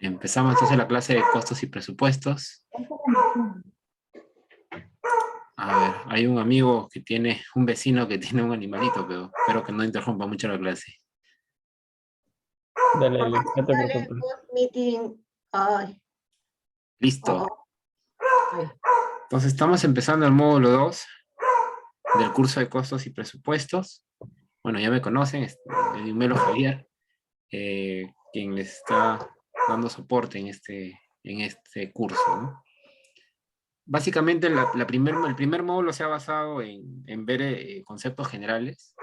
Empezamos entonces la clase de costos y presupuestos. A ver, hay un amigo que tiene, un vecino que tiene un animalito, pero espero que no interrumpa mucho la clase. Dale, no te preocupes. Meeting. Listo. Entonces estamos empezando el módulo 2 del curso de costos y presupuestos. Bueno, ya me conocen, es Edimelo Javier, quien les está dando soporte en este curso, ¿no? Básicamente el primer módulo se ha basado en ver conceptos generales,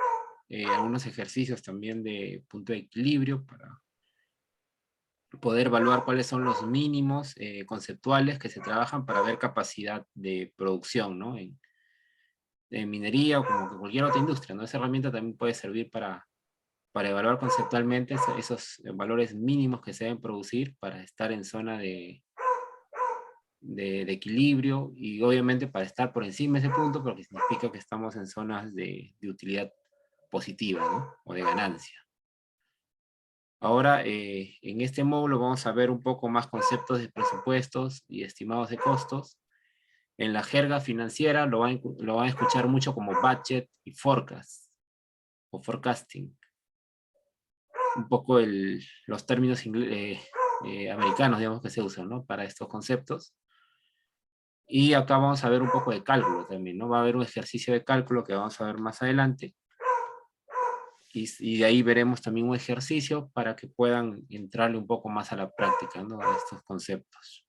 algunos ejercicios también de punto de equilibrio para poder evaluar cuáles son los mínimos conceptuales que se trabajan para ver capacidad de producción, ¿no? En minería o como que cualquier otra industria, ¿no? Esa herramienta también puede servir para evaluar conceptualmente esos valores mínimos que se deben producir para estar en zona de equilibrio y obviamente para estar por encima de ese punto porque significa que estamos en zonas de utilidad positiva, ¿no? O de ganancia. Ahora, en este módulo vamos a ver un poco más conceptos de presupuestos y estimados de costos. En la jerga financiera lo van a escuchar mucho como budget y forecast o forecasting. Un poco los términos americanos, digamos, que se usan, ¿no? Para estos conceptos. Y acá vamos a ver un poco de cálculo también, ¿no? Va a haber un ejercicio de cálculo que vamos a ver más adelante. Y de ahí veremos también un ejercicio para que puedan entrarle un poco más a la práctica, ¿no? A estos conceptos.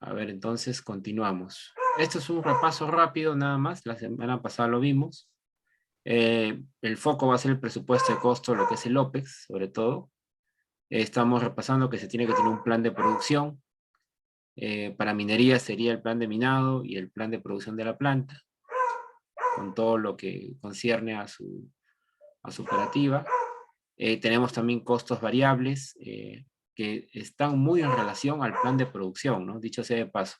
A ver, entonces continuamos. Esto es un repaso rápido nada más. La semana pasada lo vimos. El foco va a ser el presupuesto de costo, lo que es el OPEX, sobre todo. Estamos repasando que se tiene que tener un plan de producción. Para minería sería el plan de minado y el plan de producción de la planta, con todo lo que concierne a su operativa. Tenemos también costos variables que están muy en relación al plan de producción, ¿no? Dicho sea de paso.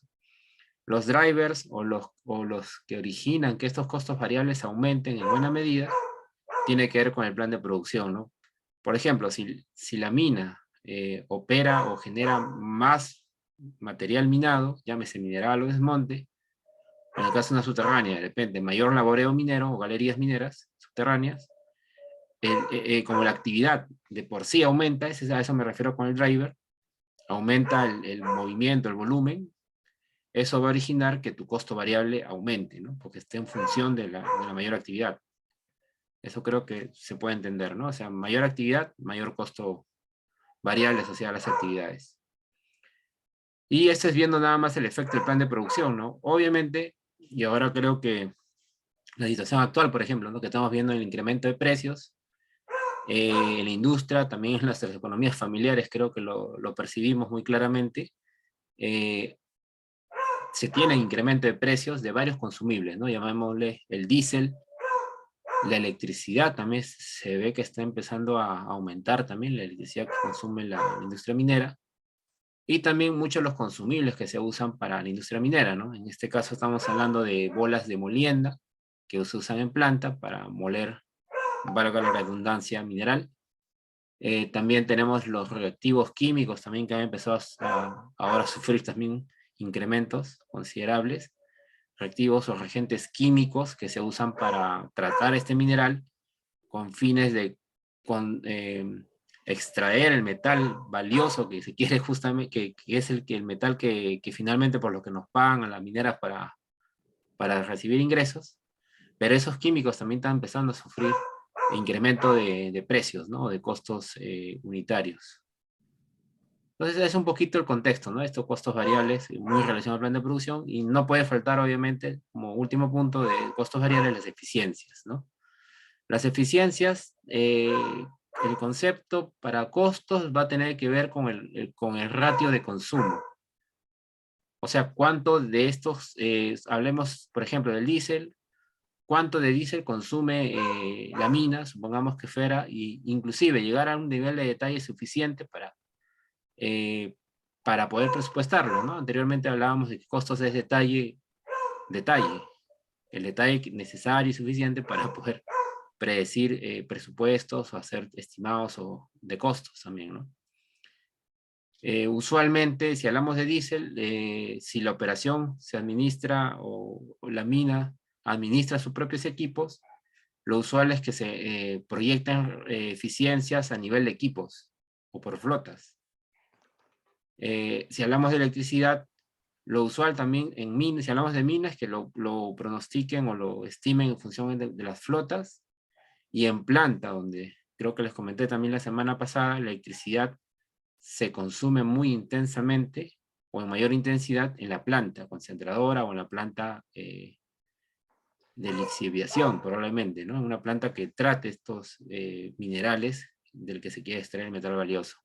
Los drivers o los que originan que estos costos variables aumenten en buena medida, tiene que ver con el plan de producción, ¿no? Por ejemplo, si la mina opera o genera más material minado, llámese mineral o desmonte, en el caso de una subterránea, de repente, mayor laboreo minero o galerías mineras subterráneas, como la actividad de por sí aumenta, a eso me refiero con el driver, aumenta el movimiento, el volumen, eso va a originar que tu costo variable aumente, ¿no? Porque esté en función de la mayor actividad. Eso creo que se puede entender, ¿no? O sea, mayor actividad, mayor costo variable asociado a las actividades. Y esto es viendo nada más el efecto del plan de producción, ¿no? Obviamente, y ahora creo que la situación actual, por ejemplo, ¿no? Que estamos viendo el incremento de precios, en la industria, también en las economías familiares, creo que lo percibimos muy claramente, se tiene incremento de precios de varios consumibles, ¿no? Llamémosle el diésel, la electricidad también se ve que está empezando a aumentar también, la electricidad que consume la industria minera, y también muchos los consumibles que se usan para la industria minera, ¿no? En este caso estamos hablando de bolas de molienda que se usan en planta para moler, valga la redundancia, mineral. También tenemos los reactivos químicos también que han empezado ahora a sufrir también incrementos considerables. Reactivos o reagentes químicos que se usan para tratar este mineral con fines de extraer el metal valioso que se quiere justamente, que es el metal que finalmente por lo que nos pagan a las mineras para recibir ingresos, pero esos químicos también están empezando a sufrir incremento de precios, ¿no? De costos unitarios. Entonces es un poquito el contexto, ¿no? Estos costos variables muy relacionados al plan de producción y no puede faltar, obviamente, como último punto de costos variables, las eficiencias, ¿no? Las eficiencias, el concepto para costos va a tener que ver con el ratio de consumo. O sea, cuánto de estos, hablemos, por ejemplo, del diésel, cuánto de diésel consume la mina, supongamos que fuera, y inclusive llegar a un nivel de detalle suficiente para poder presupuestarlo, ¿no? Anteriormente hablábamos de que costos es detalle, el detalle necesario y suficiente para poder predecir presupuestos o hacer estimados o de costos también, ¿no? Usualmente, si hablamos de diésel, si la operación se administra o la mina administra sus propios equipos, lo usual es que se proyecten eficiencias a nivel de equipos o por flotas. Si hablamos de electricidad, lo usual también en minas, si hablamos de minas, que lo pronostiquen o lo estimen en función de las flotas, y en planta, donde creo que les comenté también la semana pasada, la electricidad se consume muy intensamente o en mayor intensidad en la planta concentradora o en la planta de lixiviación, probablemente, ¿no? Una planta que trate estos minerales del que se quiere extraer el metal valioso.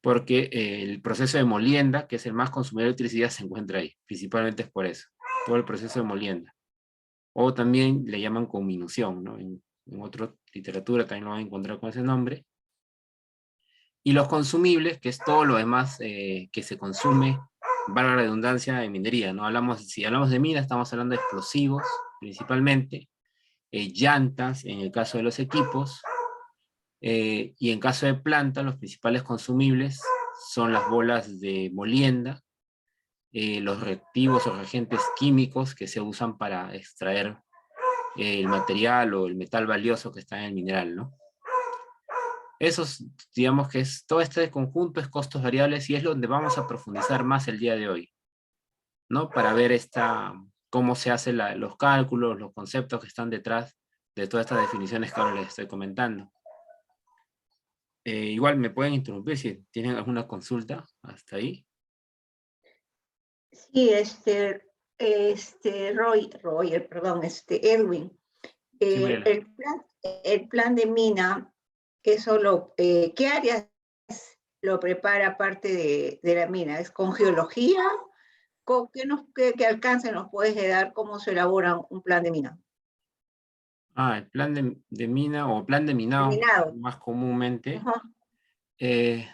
Porque el proceso de molienda, que es el más consumidor de electricidad, se encuentra ahí. Principalmente es por eso. Todo el proceso de molienda. O también le llaman conminución, ¿no? En otra literatura también lo van a encontrar con ese nombre. Y los consumibles, que es todo lo demás que se consume, valga la redundancia, en minería, ¿no? Si hablamos de mina, estamos hablando de explosivos, principalmente, llantas, en el caso de los equipos, y en caso de planta, los principales consumibles son las bolas de molienda, los reactivos o reagentes químicos que se usan para extraer el material o el metal valioso que está en el mineral, ¿no? Esos, digamos que es, todo este conjunto es costos variables y es donde vamos a profundizar más el día de hoy, ¿no? Para ver cómo se hacen los cálculos, los conceptos que están detrás de todas estas definiciones que ahora les estoy comentando. Igual me pueden interrumpir si tienen alguna consulta hasta ahí. Sí, Edwin, Sí, Mariela. el plan de mina, ¿qué áreas lo prepara aparte de la mina? ¿Es con geología? ¿Qué alcance nos puedes dar cómo se elabora un plan de mina? El plan de mina o plan de De minado, minado. más comúnmente, Ajá.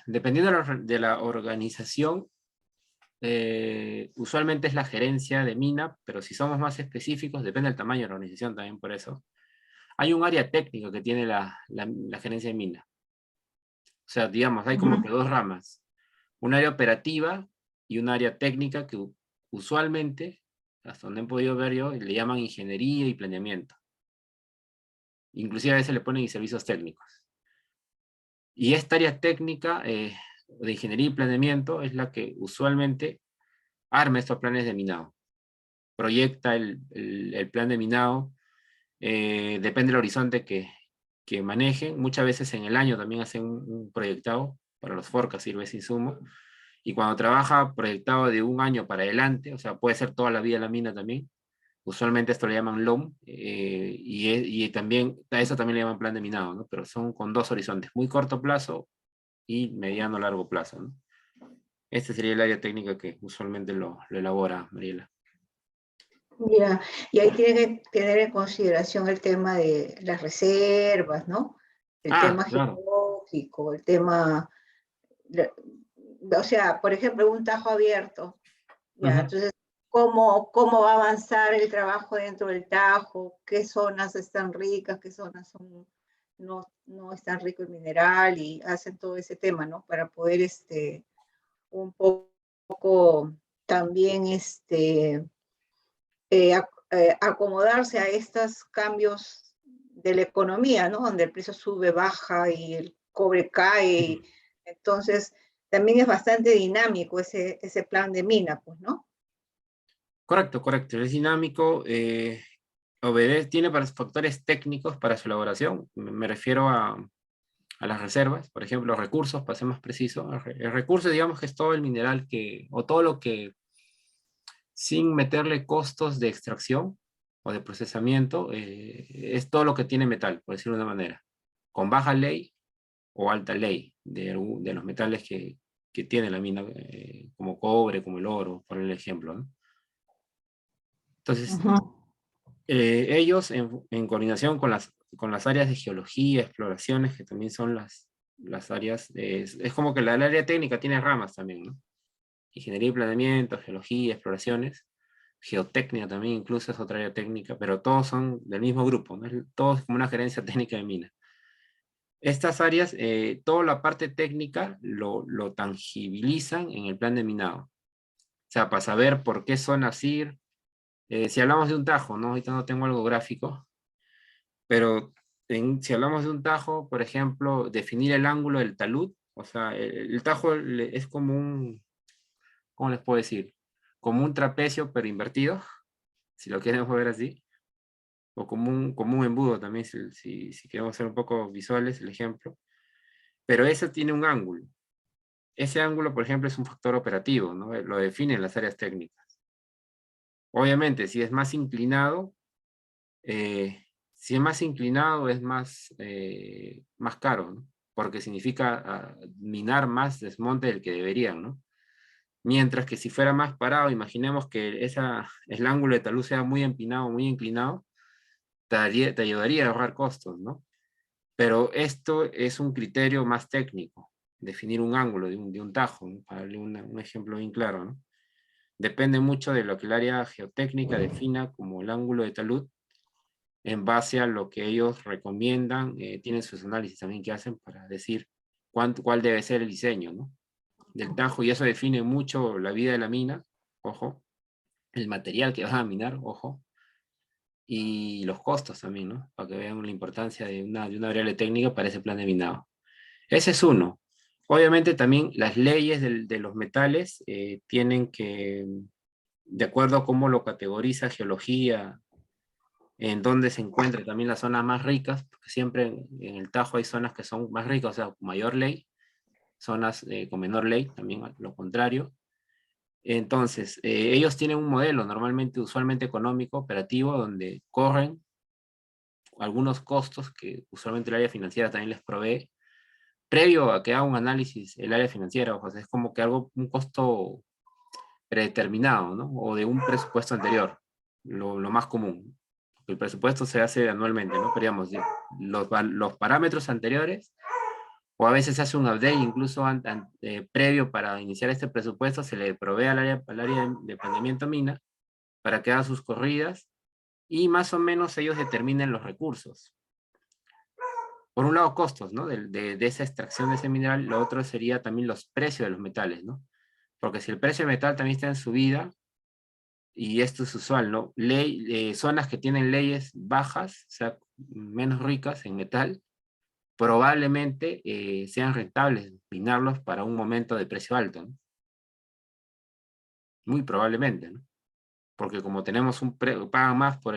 dependiendo de la organización, usualmente es la gerencia de mina, pero si somos más específicos, depende del tamaño de la organización también por eso. Hay un área técnica que tiene la gerencia de mina. O sea, digamos, hay como que dos ramas. Un área operativa y un área técnica que usualmente, hasta donde he podido ver yo, le llaman ingeniería y planeamiento. Inclusive a veces le ponen y servicios técnicos. Y esta área técnica de ingeniería y planeamiento es la que usualmente arma estos planes de minado. Proyecta el plan de minado, depende del horizonte que manejen. Muchas veces en el año también hacen un proyectado, para los forecasts sirve ese insumo. Y cuando trabaja proyectado de un año para adelante, o sea, puede ser toda la vida la mina también, usualmente esto le llaman LOM, y también, a eso también le llaman plan de minado, ¿no? Pero son con dos horizontes, muy corto plazo y mediano largo plazo, ¿no? Este sería el área técnica que usualmente lo elabora Mariela. Ya, y ahí tiene que tener en consideración el tema de las reservas, ¿no? El tema Claro. geológico, el tema, o sea, por ejemplo, un tajo abierto, ya, entonces, ¿cómo va a avanzar el trabajo dentro del tajo? ¿Qué zonas están ricas? ¿Qué zonas no están rico en mineral? Y hacen todo ese tema, ¿no? Para poder, un poco también, acomodarse a estos cambios de la economía, ¿no? Donde el precio sube, baja y el cobre cae. Entonces, también es bastante dinámico ese plan de mina, pues, ¿no? Correcto, correcto. Es dinámico, tiene factores técnicos para su elaboración. Me refiero a las reservas, por ejemplo, recursos, para ser más preciso. El recurso, digamos que es todo el mineral o todo lo que, sin meterle costos de extracción o de procesamiento, es todo lo que tiene metal, por decirlo de una manera, con baja ley o alta ley de los metales que tiene la mina, como cobre, como el oro, por el ejemplo, ¿no? Entonces, ellos en coordinación con las áreas de geología, exploraciones, que también son las áreas, es como que el área técnica tiene ramas también, ¿no? Ingeniería y planeamiento, geología, exploraciones. geotecnia también, incluso es otra área técnica, pero todos son del mismo grupo, ¿no? Todos como una gerencia técnica de mina. Estas áreas, toda la parte técnica lo tangibilizan en el plan de minado. O sea, para saber por qué zonas ir. Si hablamos de un tajo, ¿no? Ahorita no tengo algo gráfico, pero si hablamos de un tajo, por ejemplo, definir el ángulo del talud, o sea, el tajo es como un, ¿cómo les puedo decir? Como un trapecio, pero invertido, si lo queremos ver así, o como un embudo también, si queremos ser un poco visuales, el ejemplo. Pero eso tiene un ángulo. Ese ángulo, por ejemplo, es un factor operativo, ¿no? Lo definen las áreas técnicas. Obviamente, si es más inclinado, es más caro, ¿no? Porque significa minar más desmonte del que deberían, ¿no? Mientras que si fuera más parado, imaginemos que el ángulo de talud sea muy empinado, muy inclinado, te ayudaría a ahorrar costos, ¿no? Pero esto es un criterio más técnico, definir un ángulo de un tajo, ¿no? Para darle un ejemplo bien claro, ¿no? Depende mucho de lo que el área geotécnica defina como el ángulo de talud, en base a lo que ellos recomiendan, tienen sus análisis también que hacen para decir cuál debe ser el diseño, ¿no? Del tajo, y eso define mucho la vida de la mina, ojo, el material que vas a minar, ojo, y los costos también, ¿no? Para que vean la importancia de una variable técnica para ese plan de minado. Ese es uno. Obviamente también las leyes de los metales tienen que, de acuerdo a cómo lo categoriza geología, en donde se encuentran también las zonas más ricas, porque siempre en el Tajo hay zonas que son más ricas, o sea, con mayor ley, zonas con menor ley, también lo contrario. Entonces, ellos tienen un modelo normalmente, usualmente económico, operativo, donde corren algunos costos que usualmente el área financiera también les provee, previo a que haga un análisis el área financiera, o sea, es como que un costo predeterminado, ¿no? O de un presupuesto anterior, lo más común. El presupuesto se hace anualmente, ¿no? Pero digamos, los parámetros anteriores, o a veces se hace un update incluso previo para iniciar este presupuesto, se le provee al área de planeamiento mina para que haga sus corridas y más o menos ellos determinen los recursos. Por un lado, costos, ¿no? De esa extracción de ese mineral, lo otro sería también los precios de los metales, ¿no? Porque si el precio del metal también está en subida, y esto es usual, ¿no? Zonas que tienen leyes bajas, o sea, menos ricas en metal, probablemente sean rentables minarlos para un momento de precio alto, ¿no? Muy probablemente, ¿no? Porque como tenemos pagan más por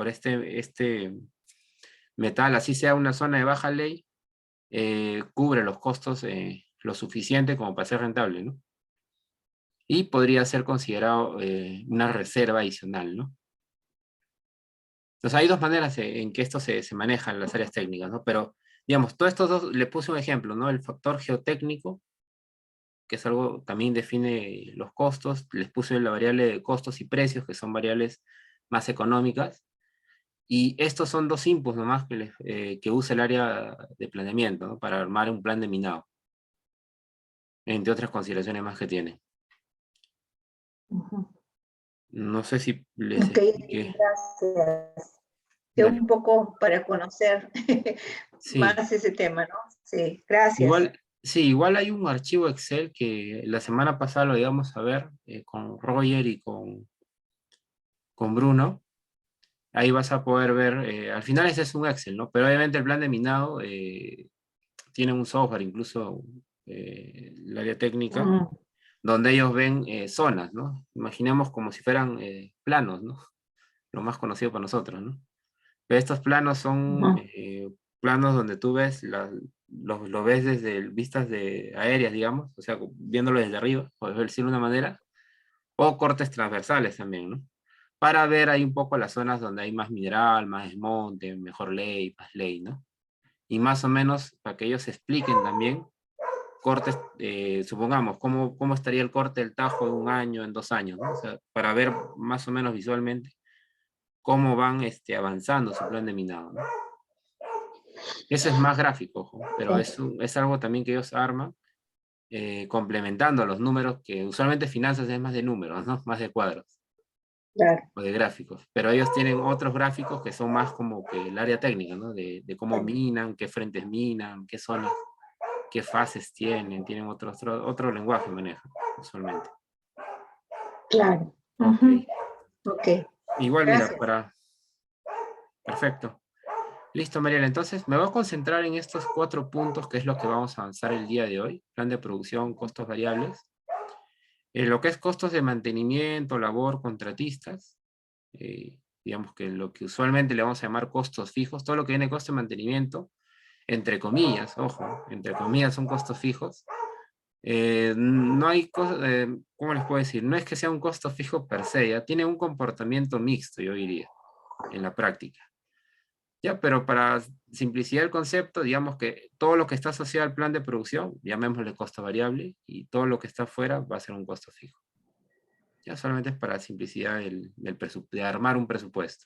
este metal, así sea una zona de baja ley, cubre los costos lo suficiente como para ser rentable, ¿no? Y podría ser considerado una reserva adicional, ¿no? Entonces hay dos maneras en que esto se maneja en las áreas técnicas, ¿no? Pero, digamos, todos estos dos, le puse un ejemplo, ¿no? El factor geotécnico, que es algo, también define los costos, les puse la variable de costos y precios, que son variables más económicas, y estos son dos inputs nomás que usa el área de planeamiento, ¿no? Para armar un plan de minado, entre otras consideraciones más que tiene. Ujú. No sé si les Ok, expliqué. gracias. Dale. Un poco para conocer Sí, más ese tema, ¿no? Sí, gracias. igual, sí, igual hay un archivo Excel que la semana pasada lo íbamos a ver con Roger y con Bruno. Ahí vas a poder ver, al final ese es un Excel, ¿no? Pero obviamente el plan de minado tiene un software, incluso el área técnica, Mm, donde ellos ven zonas, ¿no? Imaginemos como si fueran planos, ¿no? Lo más conocido para nosotros, ¿no? Pero estos planos son ujú. planos donde tú ves, lo ves desde vistas aéreas, digamos, o sea, viéndolo desde arriba, por decirlo de una manera, o cortes transversales también, ¿no? Para ver ahí un poco las zonas donde hay más mineral, más desmonte, mejor ley, más ley, ¿no? Y más o menos para que ellos expliquen también cortes, supongamos, cómo estaría el corte del Tajo en un año, en 2 años, ¿no? O sea, para ver más o menos visualmente cómo van avanzando su plan de minado, ¿no? Eso es más gráfico, ojo, pero Sí. es algo también que ellos arman complementando los números, que usualmente finanzas es más de números, ¿no? Más de cuadros Claro. o de gráficos, pero ellos tienen otros gráficos que son más como que el área técnica, ¿no? De cómo minan, qué frentes minan, qué zonas, qué fases tienen otro lenguaje manejan usualmente. Claro. Ok. Ok, Igual, mira, gracias. Perfecto. Listo, Mariela. Entonces, me voy a concentrar en estos 4 puntos, que es lo que vamos a avanzar el día de hoy. Plan de producción, costos variables. Lo que es costos de mantenimiento, labor, contratistas. Digamos que lo que usualmente le vamos a llamar costos fijos. Todo lo que viene costo de mantenimiento, entre comillas, ojo, entre comillas son costos fijos. No hay, ¿cómo les puedo decir? No es que sea un costo fijo per se, ya tiene un comportamiento mixto, yo diría, en la práctica. Ya, pero para simplicidad del concepto, digamos que todo lo que está asociado al plan de producción, llamémosle costo variable, y todo lo que está fuera va a ser un costo fijo. Ya solamente es para simplicidad de armar un presupuesto.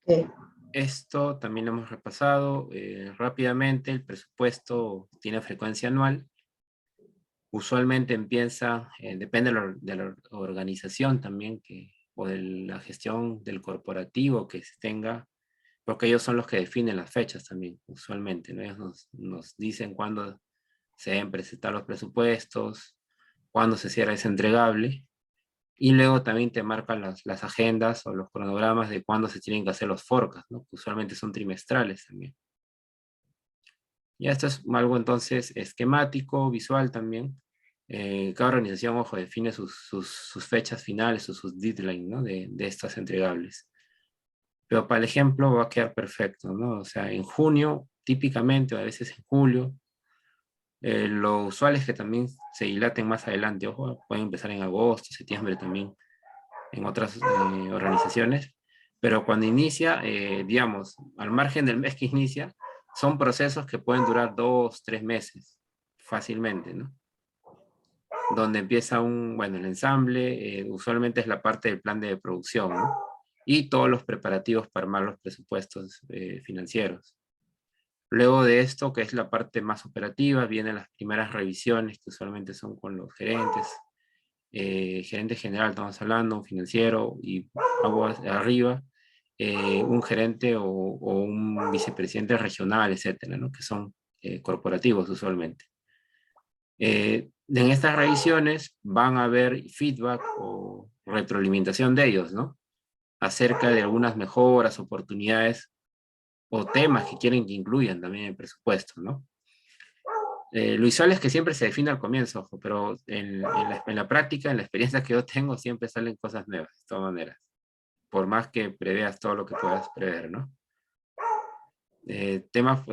Ok. Esto también lo hemos repasado rápidamente. El presupuesto tiene frecuencia anual. Usualmente empieza, depende de la organización también, o de la gestión del corporativo que se tenga, porque ellos son los que definen las fechas también, usualmente, ¿no? Ellos nos dicen cuándo se deben presentar los presupuestos, cuándo se cierra ese entregable, y luego también te marcan las agendas o los cronogramas de cuándo se tienen que hacer los forecasts, ¿no? Que usualmente son trimestrales también. Ya esto es algo entonces esquemático, visual también. Cada organización, ojo, define sus fechas finales o sus deadlines, ¿no? De estas entregables. Pero para el ejemplo va a quedar perfecto, ¿no? O sea, en junio, típicamente, o a veces en julio, lo usual es que también se dilaten más adelante, ojo, pueden empezar en agosto, septiembre también, en otras organizaciones, pero cuando inicia, digamos, al margen del mes que inicia, son procesos que pueden durar 2, 3 meses, fácilmente, ¿no? Donde empieza bueno, el ensamble, usualmente es la parte del plan de producción, ¿no? Y todos los preparativos para armar los presupuestos financieros. Luego de esto, que es la parte más operativa, vienen las primeras revisiones, que usualmente son con los gerentes, gerente general, estamos hablando, un financiero, y arriba, un gerente o un vicepresidente regional, etcétera, ¿no? Que son corporativos usualmente. En estas revisiones van a haber feedback o retroalimentación de ellos, ¿no? Acerca de algunas mejoras, oportunidades o temas que quieren que incluyan también en el presupuesto, ¿no? Lo usual es que siempre se define al comienzo, ojo, pero en la práctica, en la experiencia que yo tengo, siempre salen cosas nuevas, de todas maneras. Por más que preveas todo lo que puedas prever, ¿no? Temas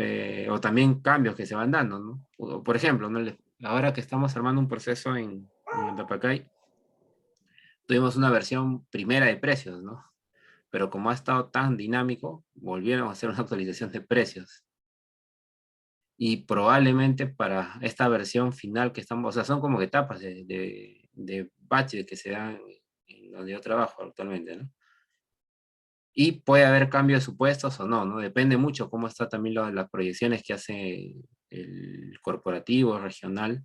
o también cambios que se van dando, ¿no? Por ejemplo, ¿no? Ahora que estamos armando un proceso en Tapacay, tuvimos una versión primera de precios, ¿no? Pero como ha estado tan dinámico, volvieron a hacer una actualización de precios. Y probablemente para esta versión final que estamos, o sea, son como etapas de batches que se dan en donde yo trabajo actualmente, ¿no? Y puede haber cambio de supuestos o no, ¿no? Depende mucho cómo está también las proyecciones que hace el corporativo regional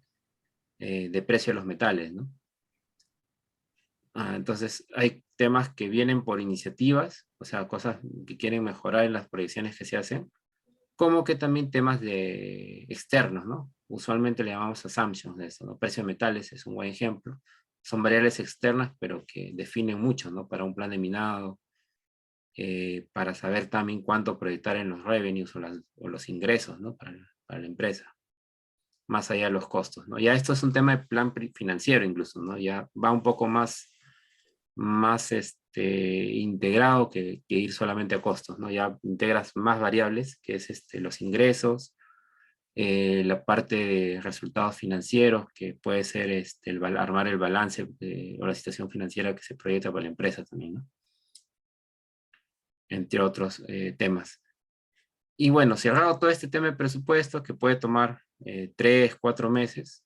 de precio de los metales, ¿no? Entonces, hay temas que vienen por iniciativas, o sea, cosas que quieren mejorar en las proyecciones que se hacen, como que también temas externos, ¿no? Usualmente le llamamos assumptions de eso, ¿no? Precio de metales es un buen ejemplo. Son variables externas, pero que definen mucho, ¿no? Para un plan de minado, para saber también cuánto proyectar en los revenues o los ingresos, ¿no? Para la empresa, más allá de los costos, ¿no? Ya esto es un tema de plan financiero incluso, ¿no? Ya va un poco más integrado que ir solamente a costos, ¿no? Ya integras más variables, que es los ingresos, la parte de resultados financieros, que puede ser armar el balance o la situación financiera que se proyecta para la empresa también, ¿no? Entre otros temas. Y bueno, cerrado todo este tema de presupuesto, que puede tomar 3, 4 meses,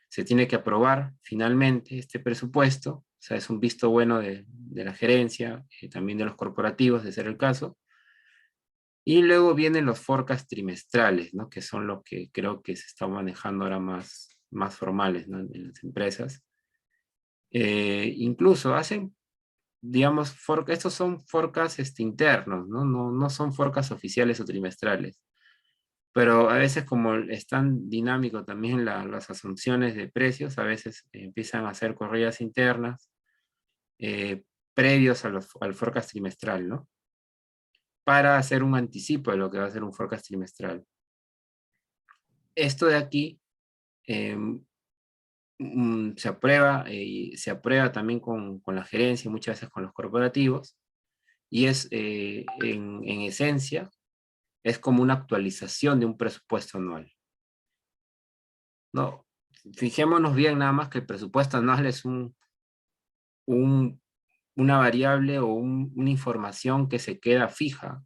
se tiene que aprobar finalmente este presupuesto, o sea, es un visto bueno de la gerencia, también de los corporativos, de ser el caso, Y luego vienen los forecasts trimestrales, ¿no? Que son los que creo que se están manejando ahora más formales, ¿no? En las empresas. Incluso hacen, digamos, estos son forecasts internos, ¿no? No son forecasts oficiales o trimestrales. Pero a veces como es tan dinámico también las asunciones de precios, a veces empiezan a hacer corridas internas eh, previos al forecast trimestral, ¿no? Para hacer un anticipo de lo que va a ser un forecast trimestral. Esto de aquí se aprueba también con la gerencia, muchas veces con los corporativos, y es en esencia, es como una actualización de un presupuesto anual. No, fijémonos bien nada más que el presupuesto anual es una variable o una información que se queda fija.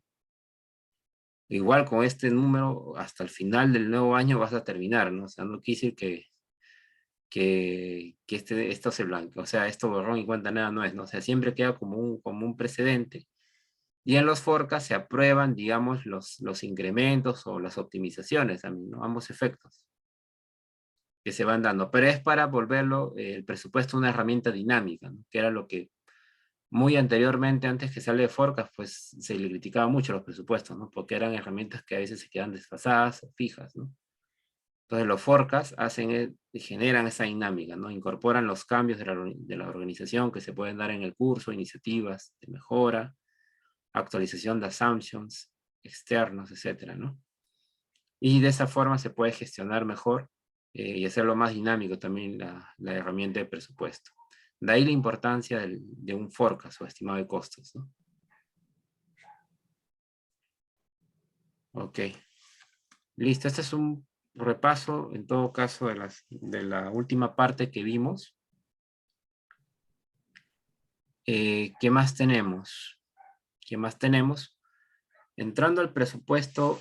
Igual con este número, hasta el final del nuevo año vas a terminar, ¿no? O sea, no quiere decir que esto se blanquea, o sea, esto borrón y cuenta nada no es, ¿no? O sea, siempre queda como un precedente. Y en los forecasts se aprueban, digamos, los incrementos o las optimizaciones también, ¿no? Ambos efectos que se van dando, pero es para volverlo el presupuesto una herramienta dinámica, ¿no? Que era lo que muy anteriormente, antes que sale de forecast, pues se le criticaba mucho los presupuestos, ¿no? Porque eran herramientas que a veces se quedan desfasadas o fijas, ¿no? Entonces los forecasts generan esa dinámica, ¿no? Incorporan los cambios de la organización que se pueden dar en el curso, iniciativas de mejora, actualización de assumptions externos, etcétera, ¿no? Y de esa forma se puede gestionar mejor y hacerlo más dinámico también la herramienta de presupuesto. De ahí la importancia de un forecast o estimado de costos, ¿no? Ok. Listo, este es un repaso, en todo caso, de la última parte que vimos. ¿Qué más tenemos? ¿Qué más tenemos? Entrando al presupuesto,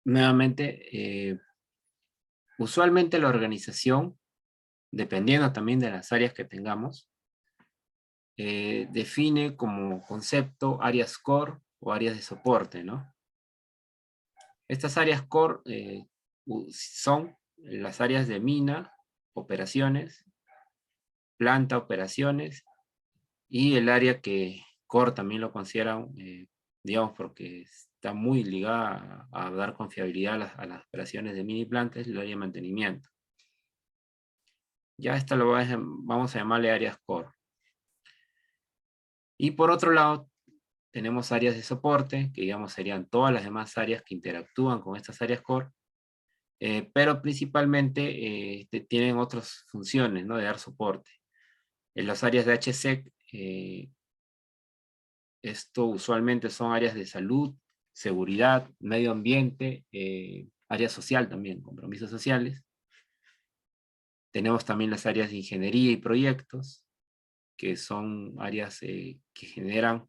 nuevamente, usualmente la organización, dependiendo también de las áreas que tengamos, define como concepto áreas core o áreas de soporte, ¿no? Estas áreas core son las áreas de mina, operaciones, planta, operaciones, y el área que core también lo consideran, digamos, porque está muy ligada a dar confiabilidad a las operaciones de mini plantas, es el área de mantenimiento. Ya esta vamos a llamarle áreas core. Y por otro lado, tenemos áreas de soporte, que digamos serían todas las demás áreas que interactúan con estas áreas core, pero principalmente tienen otras funciones, ¿no? De dar soporte. En las áreas de HSEC, esto usualmente son áreas de salud, seguridad, medio ambiente, área social también, compromisos sociales. Tenemos también las áreas de ingeniería y proyectos, que son áreas que generan,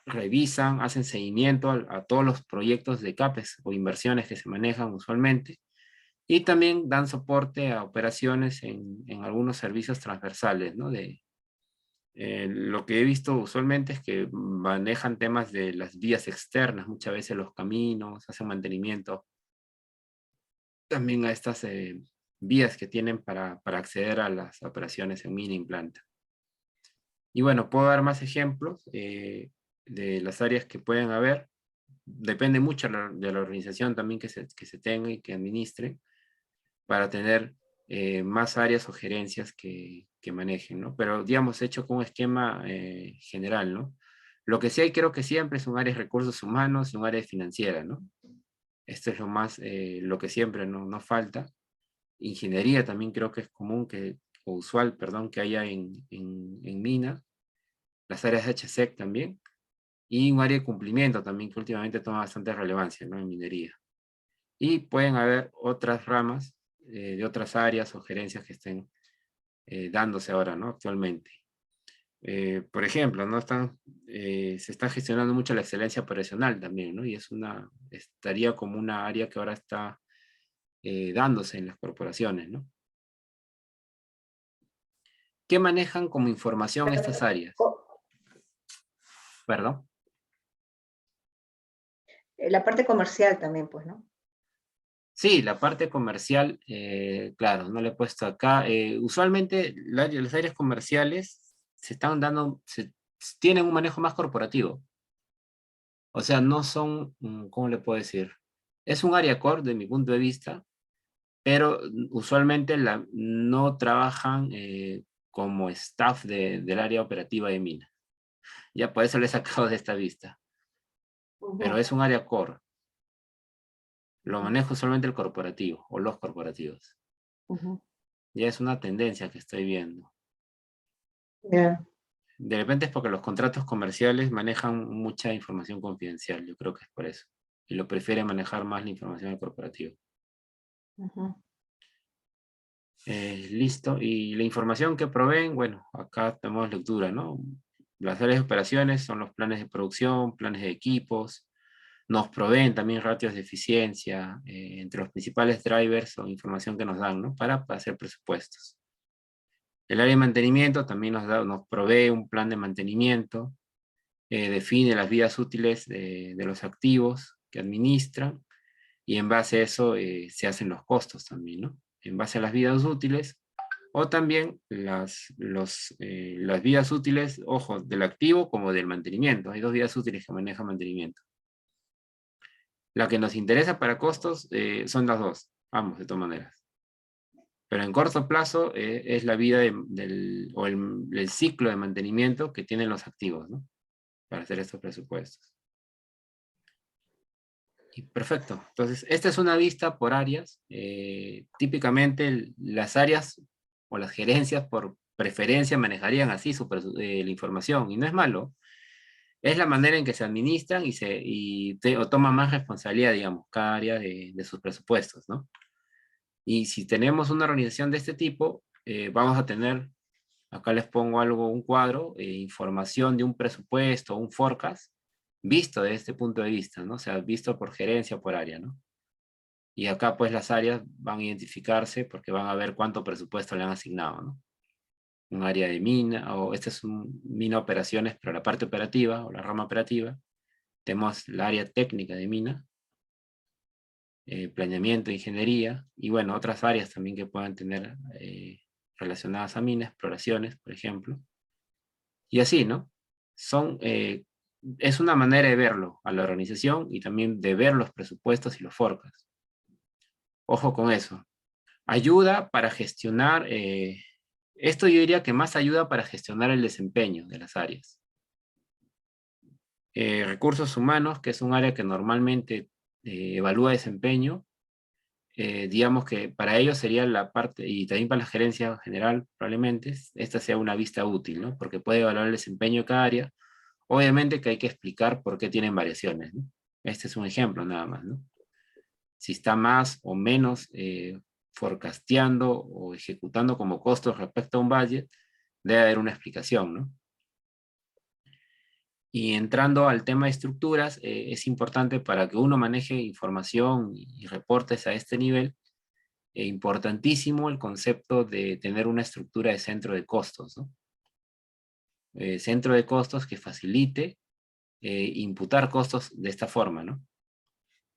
revisan, hacen seguimiento a todos los proyectos de CAPEX o inversiones que se manejan usualmente. Y también dan soporte a operaciones en algunos servicios transversales, ¿no? Lo que he visto usualmente es que manejan temas de las vías externas, muchas veces los caminos, hacen mantenimiento también a estas vías que tienen para acceder a las operaciones en mina implanta. Y bueno, puedo dar más ejemplos de las áreas que pueden haber. Depende mucho de la organización también que se tenga y que administre para tener más áreas o gerencias que manejen, ¿no? Pero, digamos, hecho con un esquema general, ¿no? Lo que sí hay, creo que siempre es un área de recursos humanos y un área financiera, ¿no? Esto es lo que siempre no falta. Ingeniería también creo que es común o usual, perdón, que haya en mina. Las áreas de HSEC también. Y un área de cumplimiento también que últimamente toma bastante relevancia, ¿no? En minería. Y pueden haber otras ramas de otras áreas o gerencias que estén dándose ahora, ¿no? Actualmente. Por ejemplo, ¿no? Se está gestionando mucho la excelencia operacional también, ¿no? Y estaría como una área que ahora está dándose en las corporaciones, ¿no? ¿Qué manejan como información estas áreas? Perdón. La parte comercial también, pues, ¿no? Sí, la parte comercial, claro, no le he puesto acá. Usualmente las áreas comerciales se están dando, tienen un manejo más corporativo. O sea, no son, ¿cómo le puedo decir? Es un área core de mi punto de vista, pero usualmente no trabajan como staff del área operativa de mina. Ya por eso le he sacado de esta vista. Pero Ujú, es un área core. Lo ujú, maneja usualmente el corporativo o los corporativos. ujú. Ya es una tendencia que estoy viendo. Ya. De repente es porque los contratos comerciales manejan mucha información confidencial. Yo creo que es por eso. Y lo prefiere manejar más la información del corporativo. Ujú, Listo. Y la información que proveen, bueno, acá tenemos lectura, ¿no? Las áreas de operaciones son los planes de producción, planes de equipos. Nos proveen también ratios de eficiencia, entre los principales drivers o información que nos dan, ¿no? Para hacer presupuestos. El área de mantenimiento también nos provee un plan de mantenimiento, define las vidas útiles de los activos que administran y en base a eso se hacen los costos también, ¿no? En base a las vidas útiles o también las vidas útiles, ojo, del activo como del mantenimiento. Hay dos vidas útiles que maneja mantenimiento. La que nos interesa para costos son las dos, ambos de todas maneras. Pero en corto plazo es la vida o el ciclo de mantenimiento que tienen los activos, ¿no? Para hacer estos presupuestos. Y perfecto. Entonces, esta es una vista por áreas. Típicamente las áreas o las gerencias por preferencia manejarían así la información. Y no es malo. Es la manera en que se administran o toman más responsabilidad, digamos, cada área de sus presupuestos, ¿no? Y si tenemos una organización de este tipo, vamos a tener, acá les pongo algo, un cuadro, información de un presupuesto, un forecast, visto desde este punto de vista, ¿no? O sea, visto por gerencia o por área, ¿no? Y acá pues las áreas van a identificarse porque van a ver cuánto presupuesto le han asignado, ¿no? Un área de mina, o este es un mina operaciones, pero la parte operativa o la rama operativa. Tenemos la área técnica de mina, planeamiento, ingeniería, y bueno, otras áreas también que puedan tener relacionadas a minas, exploraciones, por ejemplo. Y así, ¿no? Es una manera de verlo a la organización y también de ver los presupuestos y los forecasts. Ojo con eso. Ayuda para gestionar, esto yo diría que más ayuda para gestionar el desempeño de las áreas. Recursos humanos, que es un área que normalmente evalúa desempeño, digamos que para ellos sería la parte, y también para la gerencia general probablemente, esta sea una vista útil, ¿no? Porque puede evaluar el desempeño de cada área. Obviamente que hay que explicar por qué tienen variaciones, ¿no? Este es un ejemplo nada más, ¿no? Si está más o menos forecasteando o ejecutando como costos respecto a un budget, debe haber una explicación, ¿no? Y entrando al tema de estructuras, es importante para que uno maneje información y reportes a este nivel, importantísimo el concepto de tener una estructura de centro de costos, ¿no? Centro de costos que facilite imputar costos de esta forma, ¿no?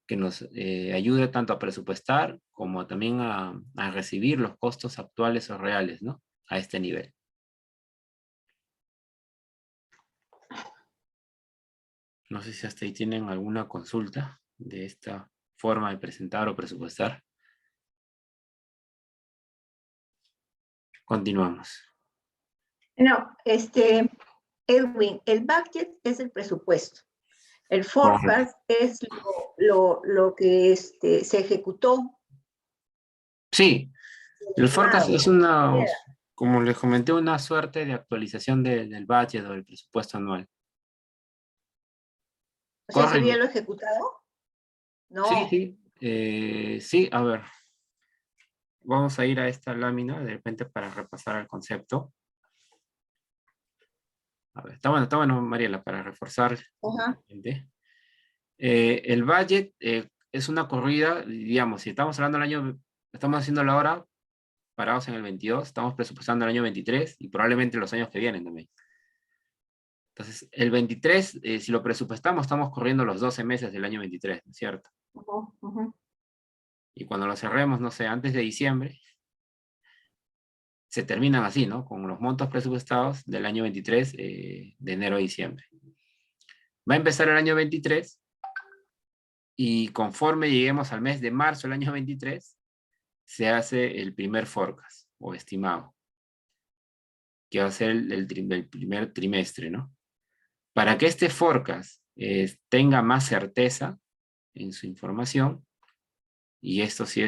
Que nos ayude tanto a presupuestar como también a recibir los costos actuales o reales, ¿no? A este nivel. No sé si hasta ahí tienen alguna consulta de esta forma de presentar o presupuestar. Continuamos. No, Edwin, el budget es el presupuesto. El Correcto. forecast es lo que se ejecutó, Sí, el forecast estimado. es una, como les comenté, una suerte de actualización del budget o del presupuesto anual. O sea, Corren. ¿sería lo ejecutado? Sí, No. sí. Sí, a ver, vamos a ir a esta lámina de repente para repasar el concepto. A ver, está bueno, Mariela, para reforzar. Ajá. El budget es una corrida, digamos, si estamos hablando del año, estamos haciéndolo ahora, parados en el 22, estamos presupuestando el año 23 y probablemente los años que vienen también. Entonces, el 23, si lo presupuestamos, estamos corriendo los 12 meses del año 23, ¿no es cierto? Y cuando lo cerremos, no sé, antes de diciembre, se terminan así, ¿no? Con los montos presupuestados del año 23, de enero a diciembre. Va a empezar el año 23 y conforme lleguemos al mes de marzo del año 23, se hace el primer forecast o estimado, que va a ser el primer trimestre, ¿no? Para que este forecast tenga más certeza en su información, y esto sí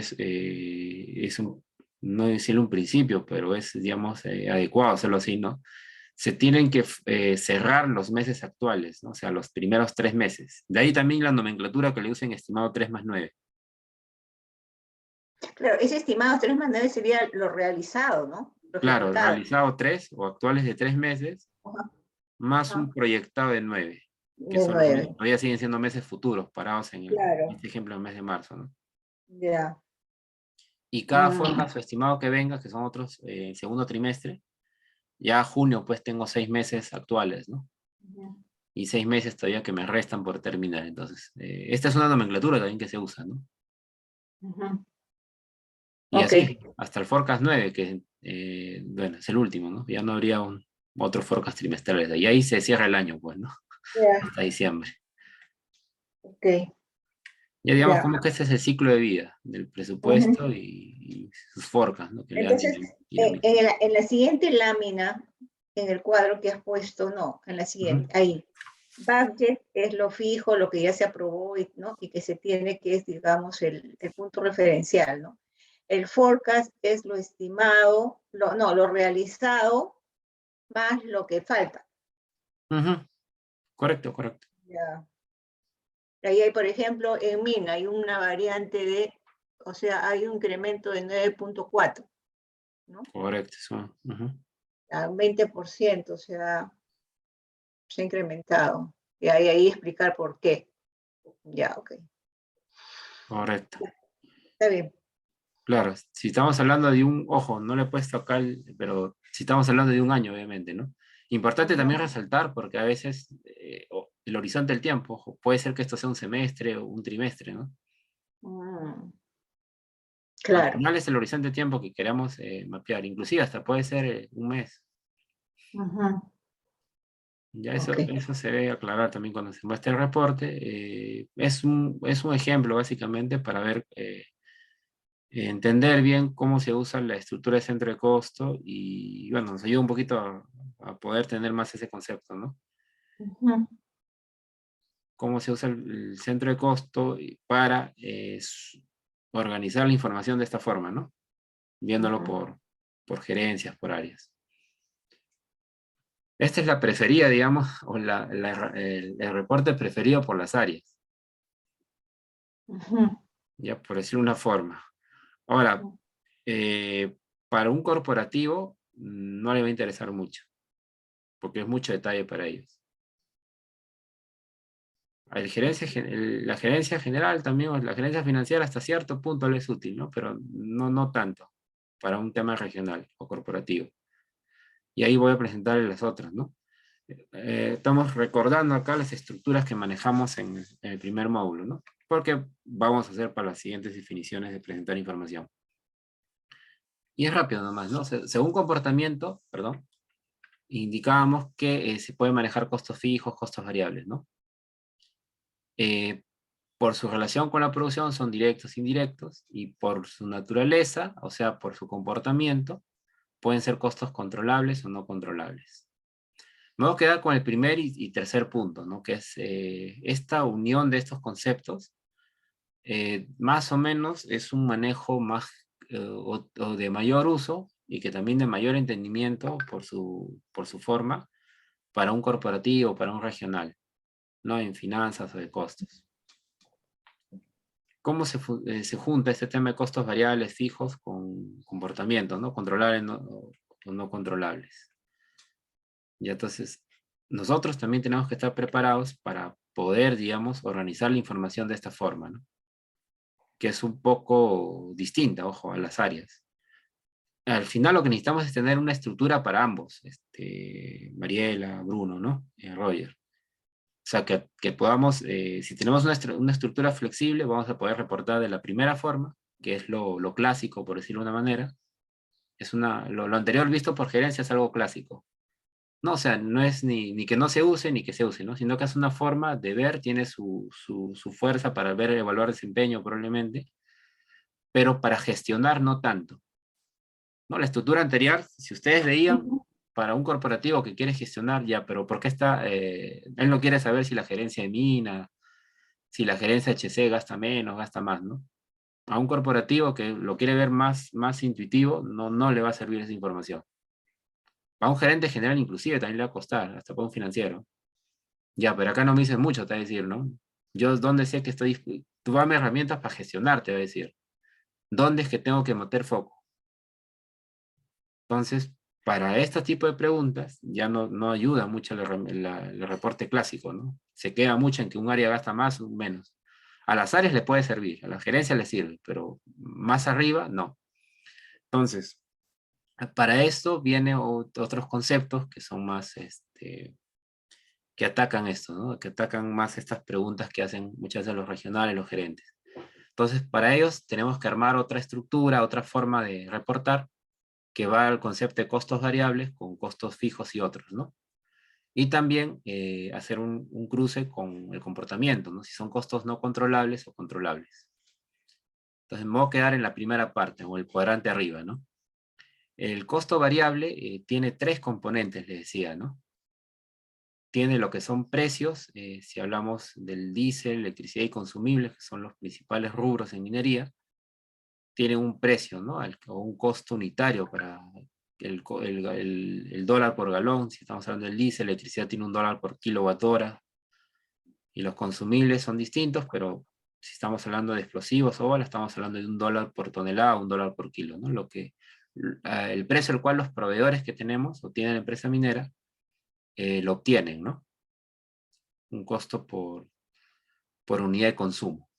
no decirlo un principio, pero es, digamos, adecuado hacerlo así, ¿no? Se tienen que cerrar los meses actuales, ¿no? O sea, los primeros 3 meses. De ahí también la nomenclatura que le usen estimado 3 más 9. Claro, ese estimado 3 más 9 sería lo realizado, ¿no? Lo Claro, ejecutado. realizado 3 o actuales de 3 meses, Ajá, más ajá, un proyectado de 9, que de son los 9. todavía siguen siendo meses futuros, parados en Claro, este ejemplo, el mes de marzo, ¿no? ya. Y cada Mm, forecast o estimado que venga, que son otros segundo trimestre, ya junio pues tengo 6 meses actuales, ¿no? ujú, Y 6 meses todavía que me restan por terminar. Entonces, esta es una nomenclatura también que se usa, ¿no? ujú. Y Ok, así, hasta el forecast 9 que, bueno, es el último, ¿no? Ya no habría otro forecast trimestral. Y ahí se cierra el año, pues, ¿no? ya, Hasta diciembre. ok, Ya digamos ya. como que ese es el ciclo de vida del presupuesto Ujú. y sus forecasts, ¿no? Que le dan Entonces, dinamismo. en la siguiente lámina, en el cuadro que has puesto, no, en la Ujú, siguiente, ahí. Budget es lo fijo, lo que ya se aprobó, ¿no? Y que se tiene, que es, digamos, el punto referencial, ¿no? El forecast es lo estimado, no, lo realizado más lo que falta. ujú. Correcto, correcto. Ya. Ahí hay, por ejemplo, en MIN hay una variante o sea, hay un incremento de 9,4, ¿no? Correcto. Ujú. A un 20%, o sea, se ha incrementado. Y ahí explicar por qué. Ya, ok. Correcto. Está bien. Claro, si estamos hablando de ojo, no le he puesto acá, pero si estamos hablando de un año, obviamente, ¿no? Importante también Ujú. resaltar, porque a veces el horizonte del tiempo, ojo, puede ser que esto sea un semestre o un trimestre, ¿no? Mm, Al claro. final es el horizonte de tiempo que queramos mapear, inclusive hasta puede ser un mes. Ujú. Ya Ok. eso se debe aclarar también cuando se muestre el reporte. Es un ejemplo básicamente para ver, entender bien cómo se usa la estructura de centro de costo y bueno, nos ayuda un poquito a poder tener más ese concepto, ¿no? Ujú. Cómo se usa el centro de costo para organizar la información de esta forma, ¿no? Viéndolo Ujú. por gerencias, por áreas. Esta es la preferida, digamos, o el reporte preferido por las áreas, Ujú. ya por decirlo una forma. Ahora, eh, para un corporativo no le va a interesar mucho, porque es mucho detalle para ellos. La gerencia general también, o la gerencia financiera hasta cierto punto le es útil, ¿no? Pero no tanto para un tema regional o corporativo. Y ahí voy a presentar las otras, ¿no? Estamos recordando acá las estructuras que manejamos en el primer módulo, ¿no? Porque vamos a hacer para las siguientes definiciones de presentar información. Y es rápido nomás, ¿no? Según comportamiento, perdón, indicábamos que se puede manejar costos fijos, costos variables, ¿no? Eh, por su relación con la producción son directos e indirectos y por su naturaleza, o sea, por su comportamiento, pueden ser costos controlables o no controlables. Me voy a quedar con el primer y tercer punto, ¿no? Que es esta unión de estos conceptos, más o menos es un manejo más o de mayor uso y que también de mayor entendimiento por su forma para un corporativo, para un regional, ¿no? En finanzas o de costos. ¿Cómo se junta este tema de costos variables fijos con comportamientos, ¿no? Controlables o no controlables? Y entonces, nosotros también tenemos que estar preparados para poder, digamos, organizar la información de esta forma, ¿no? Que es un poco distinta, ojo, a las áreas. al final lo que necesitamos es tener una estructura para ambos, Mariela, Bruno, ¿no? Roger. O sea, que podamos, si tenemos una estructura flexible, vamos a poder reportar de la primera forma, que es lo clásico, por decirlo de una manera. Lo anterior visto por gerencia es algo clásico. No, o sea, no es ni que no se use ni que se use, ¿no? Sino que es una forma de ver, tiene su fuerza para ver, evaluar desempeño probablemente, pero para gestionar no tanto. ¿No? La estructura anterior, si ustedes veían, Ujú. para un corporativo que quiere gestionar, ya, pero ¿por qué está? Él no quiere saber si la gerencia de mina, si la gerencia HC gasta menos, gasta más, ¿no? A un corporativo que lo quiere ver más intuitivo, no le va a servir esa información. A un gerente general inclusive también le va a costar, hasta para un financiero. Ya, pero acá no me dices mucho, te va a decir, ¿no? Yo, ¿dónde sé que estoy? Tú dame herramientas para gestionar, te va a decir. ¿Dónde es que tengo que meter foco? Entonces, para este tipo de preguntas, ya no ayuda mucho el reporte clásico, ¿no? Se queda mucho en que un área gasta más o menos. A las áreas le puede servir, a la gerencia le sirve, pero más arriba, no. Entonces, para esto vienen otros conceptos que son más, que atacan esto, ¿no? Que atacan más estas preguntas que hacen muchas veces los regionales, los gerentes. Entonces, para ellos tenemos que armar otra estructura, otra forma de reportar que va al concepto de costos variables con costos fijos y otros, ¿no? Y también hacer un cruce con el comportamiento, ¿no? Si son costos no controlables o controlables. Entonces me voy a quedar en la primera parte, o el cuadrante arriba, ¿no? El costo variable tiene tres componentes, les decía, ¿no? Tiene lo que son precios, si hablamos del diésel, electricidad y consumibles, que son los principales rubros en minería, tiene un precio, ¿no? O un costo unitario para el dólar por galón, si estamos hablando del diésel, la electricidad tiene $1 por kilowatt hora, y los consumibles son distintos, pero si estamos hablando de explosivos o balas, estamos hablando de $1 por tonelada, $1 por kilo, ¿no? El precio al cual los proveedores que tenemos o tiene la empresa minera lo obtienen, ¿no? Un costo por unidad de consumo.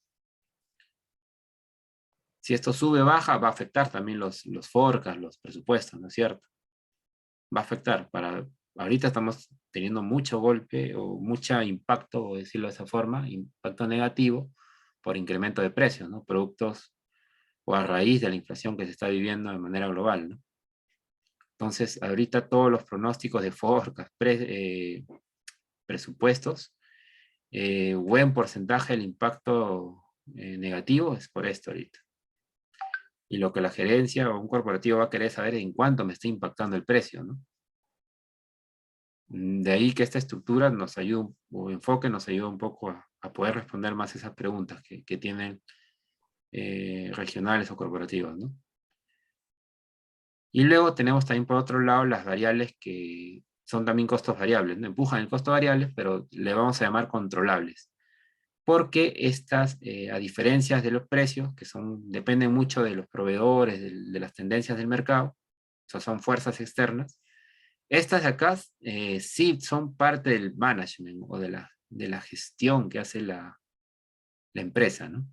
Si esto sube o baja, va a afectar también los forecasts, los presupuestos, ¿no es cierto? Va a afectar. Ahorita estamos teniendo mucho golpe o mucho impacto, o decirlo de esa forma, impacto negativo por incremento de precios, ¿no? Productos o a raíz de la inflación que se está viviendo de manera global, ¿no? Entonces, ahorita todos los pronósticos de forecast, presupuestos, buen porcentaje del impacto negativo es por esto ahorita. Y lo que la gerencia o un corporativo va a querer saber es en cuánto me está impactando el precio, ¿no? De ahí que esta estructura nos ayuda, o enfoque nos ayuda un poco a poder responder más esas preguntas que tienen regionales o corporativas, ¿no? Y luego tenemos también por otro lado las variables que son también costos variables, ¿no? Empujan el costo variable, pero le vamos a llamar controlables. Porque estas, a diferencia de los precios, que dependen mucho de los proveedores, de las tendencias del mercado, o sea, son fuerzas externas, estas de acá sí son parte del management o de la gestión que hace la empresa, ¿no?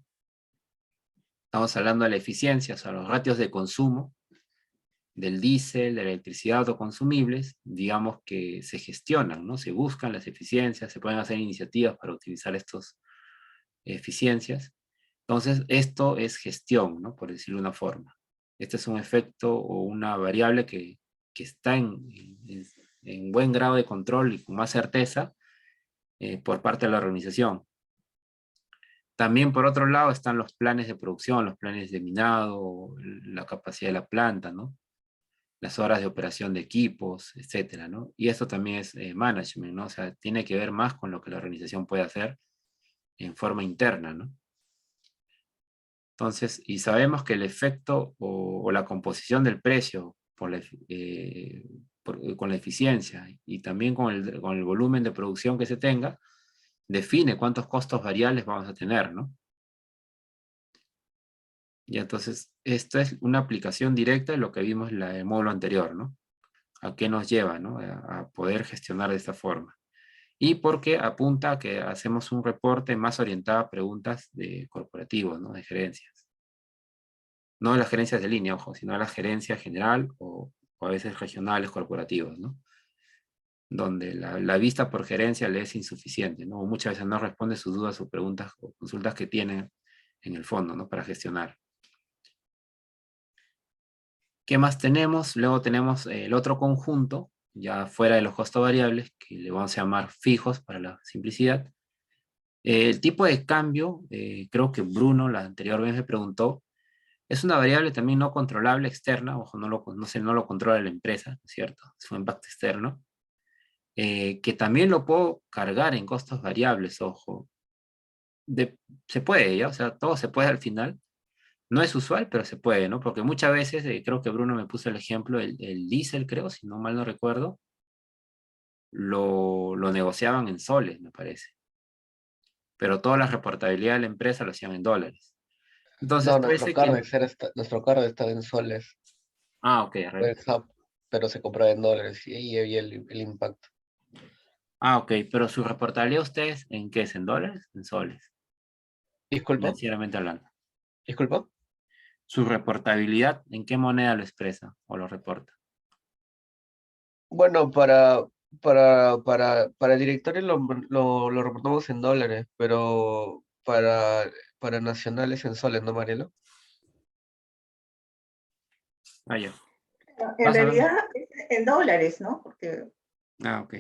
Estamos hablando de la eficiencia, o sea, los ratios de consumo del diésel, de la electricidad autoconsumibles, digamos que se gestionan, ¿no? Se buscan las eficiencias, se pueden hacer iniciativas para optimizar estas eficiencias. Entonces, esto es gestión, ¿no? Por decirlo de una forma. Este es un efecto o una variable que está en buen grado de control y con más certeza por parte de la organización. También, por otro lado, están los planes de producción, los planes de minado, la capacidad de la planta, ¿no? Las horas de operación de equipos, etcétera, ¿no? Y esto también es management, ¿no? O sea, tiene que ver más con lo que la organización puede hacer en forma interna, ¿no? Entonces, y sabemos que el efecto o la composición del precio con la eficiencia y también con el volumen de producción que se tenga, define cuántos costos variables vamos a tener, ¿no? Y entonces, esta es una aplicación directa de lo que vimos en el módulo anterior, ¿no? ¿A qué nos lleva, ¿no? A poder gestionar de esta forma. Y porque apunta a que hacemos un reporte más orientado a preguntas de corporativos, ¿no? De gerencias. No las gerencias de línea, ojo, sino la gerencia general o a veces regionales, corporativos, ¿no? Donde la vista por gerencia le es insuficiente, ¿no? Muchas veces no responde sus dudas o preguntas o consultas que tiene en el fondo, ¿no? Para gestionar. ¿Qué más tenemos? Luego tenemos el otro conjunto, ya fuera de los costos variables, que le vamos a llamar fijos para la simplicidad. El tipo de cambio, creo que Bruno la anterior vez me preguntó, es una variable también no controlable externa, ojo, no lo controla la empresa, ¿no es cierto? Es un impacto externo, que también lo puedo cargar en costos variables, ojo. Se puede, ¿ya? O sea, todo se puede al final. No es usual, pero se puede, ¿no? Porque muchas veces, creo que Bruno me puso el ejemplo, el diésel, creo, si no mal no recuerdo, lo negociaban en soles, me parece. Pero toda la reportabilidad de la empresa lo hacían en dólares. Entonces, No, puede ser que... nuestro cargo estaba en soles, Ah, ok, el hub, pero se compraba en dólares y ahí había el impacto. ah, ok, pero su reportabilidad ustedes, ¿en qué es? ¿En dólares? En soles, Disculpa, financieramente hablando. disculpa. Su reportabilidad, ¿en qué moneda lo expresa o lo reporta? Bueno, para el directorio lo reportamos en dólares, pero para nacionales en soles, ¿no, Marielo? Ah, ya. En Vas a ver. realidad es en dólares, ¿no? Porque Ah, ok.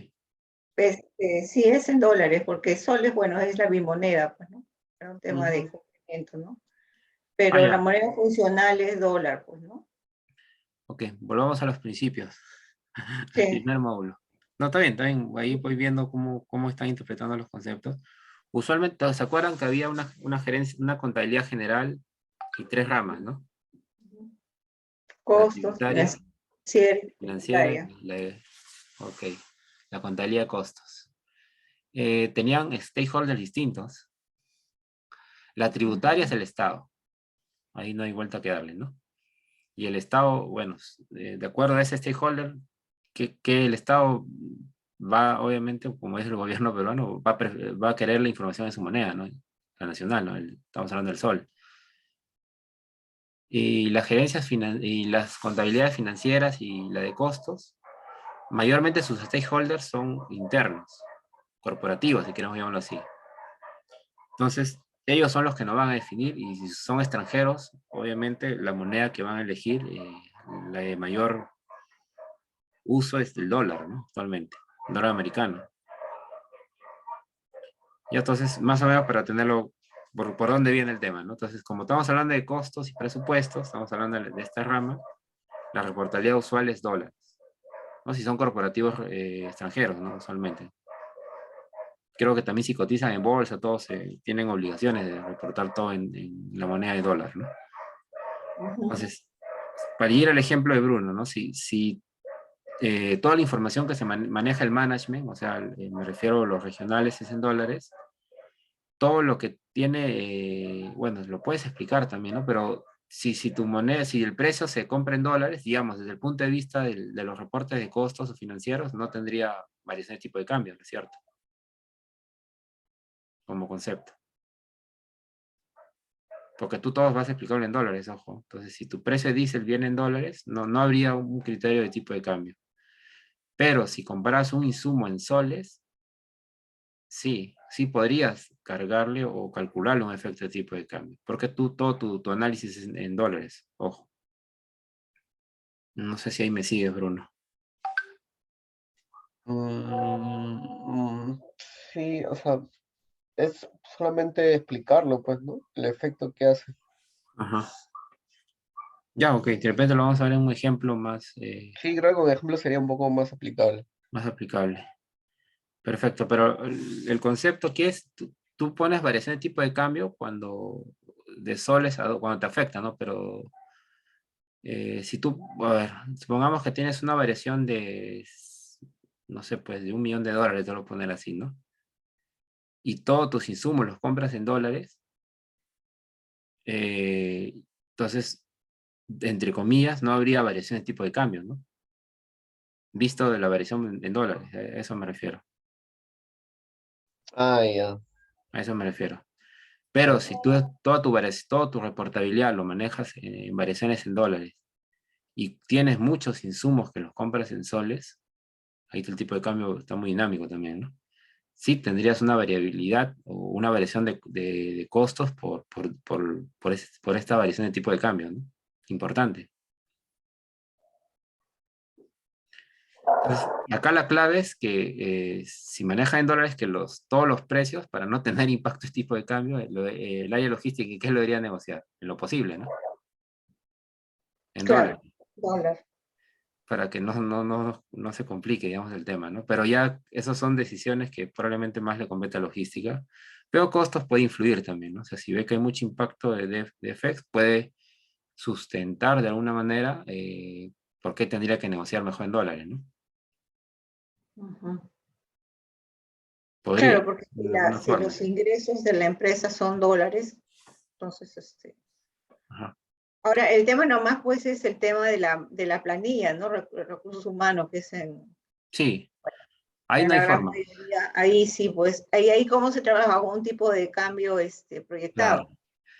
sí es en dólares, porque soles, bueno, es la bimoneda, pues, ¿no? Es un tema de cumplimiento, ¿no? Ah, Pero la ya. moneda funcional es dólar, pues, ¿no? Ok, volvamos a los principios. Al Sí. primer módulo. No, está bien, está bien. Ahí voy viendo cómo están interpretando los conceptos. Usualmente, ¿se acuerdan que había una gerencia, una contabilidad general y tres ramas, ¿no? La Costos, tributaria, financiera tributaria. ok, la contabilidad de costos. Tenían stakeholders distintos. La tributaria es el Estado. Ahí no hay vuelta que darle, ¿no? Y el Estado, bueno, de acuerdo a ese stakeholder, que el Estado va, obviamente, como es el gobierno peruano, va a querer la información en su moneda, ¿no? La nacional, ¿no? Estamos hablando del sol. Y las y las contabilidades financieras y la de costos, mayormente sus stakeholders son internos, corporativos, si queremos llamarlo así. Entonces, ellos son los que nos van a definir y si son extranjeros, obviamente la moneda que van a elegir, la de mayor uso es el dólar, ¿no? Actualmente, el dólar americano. Y entonces, más o menos para tenerlo por dónde viene el tema, ¿no? Entonces, como estamos hablando de costos y presupuestos, estamos hablando de esta rama, la reportabilidad usual es dólares, ¿no? Si son corporativos extranjeros, ¿no? Usualmente. Creo que también si cotizan en bolsa, todos tienen obligaciones de reportar todo en la moneda de dólar, ¿no? Entonces, para ir al ejemplo de Bruno, ¿no? Si toda la información que se maneja el management, o sea, me refiero a los regionales, es en dólares, todo lo que tiene, bueno, lo puedes explicar también, ¿no? Pero si tu moneda, si el precio se compra en dólares, digamos, desde el punto de vista de los reportes de costos o financieros, no tendría variación de tipo de cambio, ¿no es cierto? Como concepto. Porque tú todos vas a explicarlo en dólares, ojo. Entonces, si tu precio de diésel viene en dólares, no habría un criterio de tipo de cambio. Pero si comparas un insumo en soles, sí podrías cargarle o calcularle un efecto de tipo de cambio. Porque todo tu análisis es en dólares, ojo. No sé si ahí me sigues, Bruno. Mm, sí, o sea, es solamente explicarlo, pues, ¿no? El efecto que hace. Ajá. Ya, ok. De repente lo vamos a ver en un ejemplo Sí, creo que un ejemplo sería un poco más aplicable. más aplicable. Perfecto, pero el concepto aquí es, tú pones variación de tipo de cambio cuando de soles cuando te afecta, ¿no? Pero si tú, a ver, supongamos que tienes una variación de, no sé, pues de $1.000.000, te lo voy a poner así, ¿no? Y todos tus insumos los compras en dólares, eh, entonces, entre comillas, no habría variación de tipo de cambio, ¿no? Visto de la variación en dólares, a eso me refiero, Ah, ya. a eso me refiero. Pero si tú todo tu reportabilidad lo manejas en variaciones en dólares y tienes muchos insumos que los compras en soles, ahí el tipo de cambio está muy dinámico también, ¿no? Sí tendrías una variabilidad o una variación de costos por esta variación de tipo de cambio, ¿no? Importante. Entonces, acá la clave es que si maneja en dólares, que todos los precios, para no tener impacto este tipo de cambio, el área logística, ¿qué lo debería negociar? En lo posible, ¿no? En Claro, dólares, dólar. para que no se complique, digamos, el tema, ¿no? Pero ya esas son decisiones que probablemente más le compete a logística, pero costos puede influir también, ¿no? O sea, si ve que hay mucho impacto de FX, puede sustentar de alguna manera por qué tendría que negociar mejor en dólares, ¿no? Ujú. Podría, Claro, porque de alguna si forma. los ingresos de la empresa son dólares, entonces, Ajá. ahora, el tema nomás, pues, es el tema de la planilla, ¿no? Recursos humanos, que es Sí, ahí en no hay la gran forma. mayoría, ahí sí, pues, ahí cómo se trabaja con un tipo de cambio Claro. proyectado.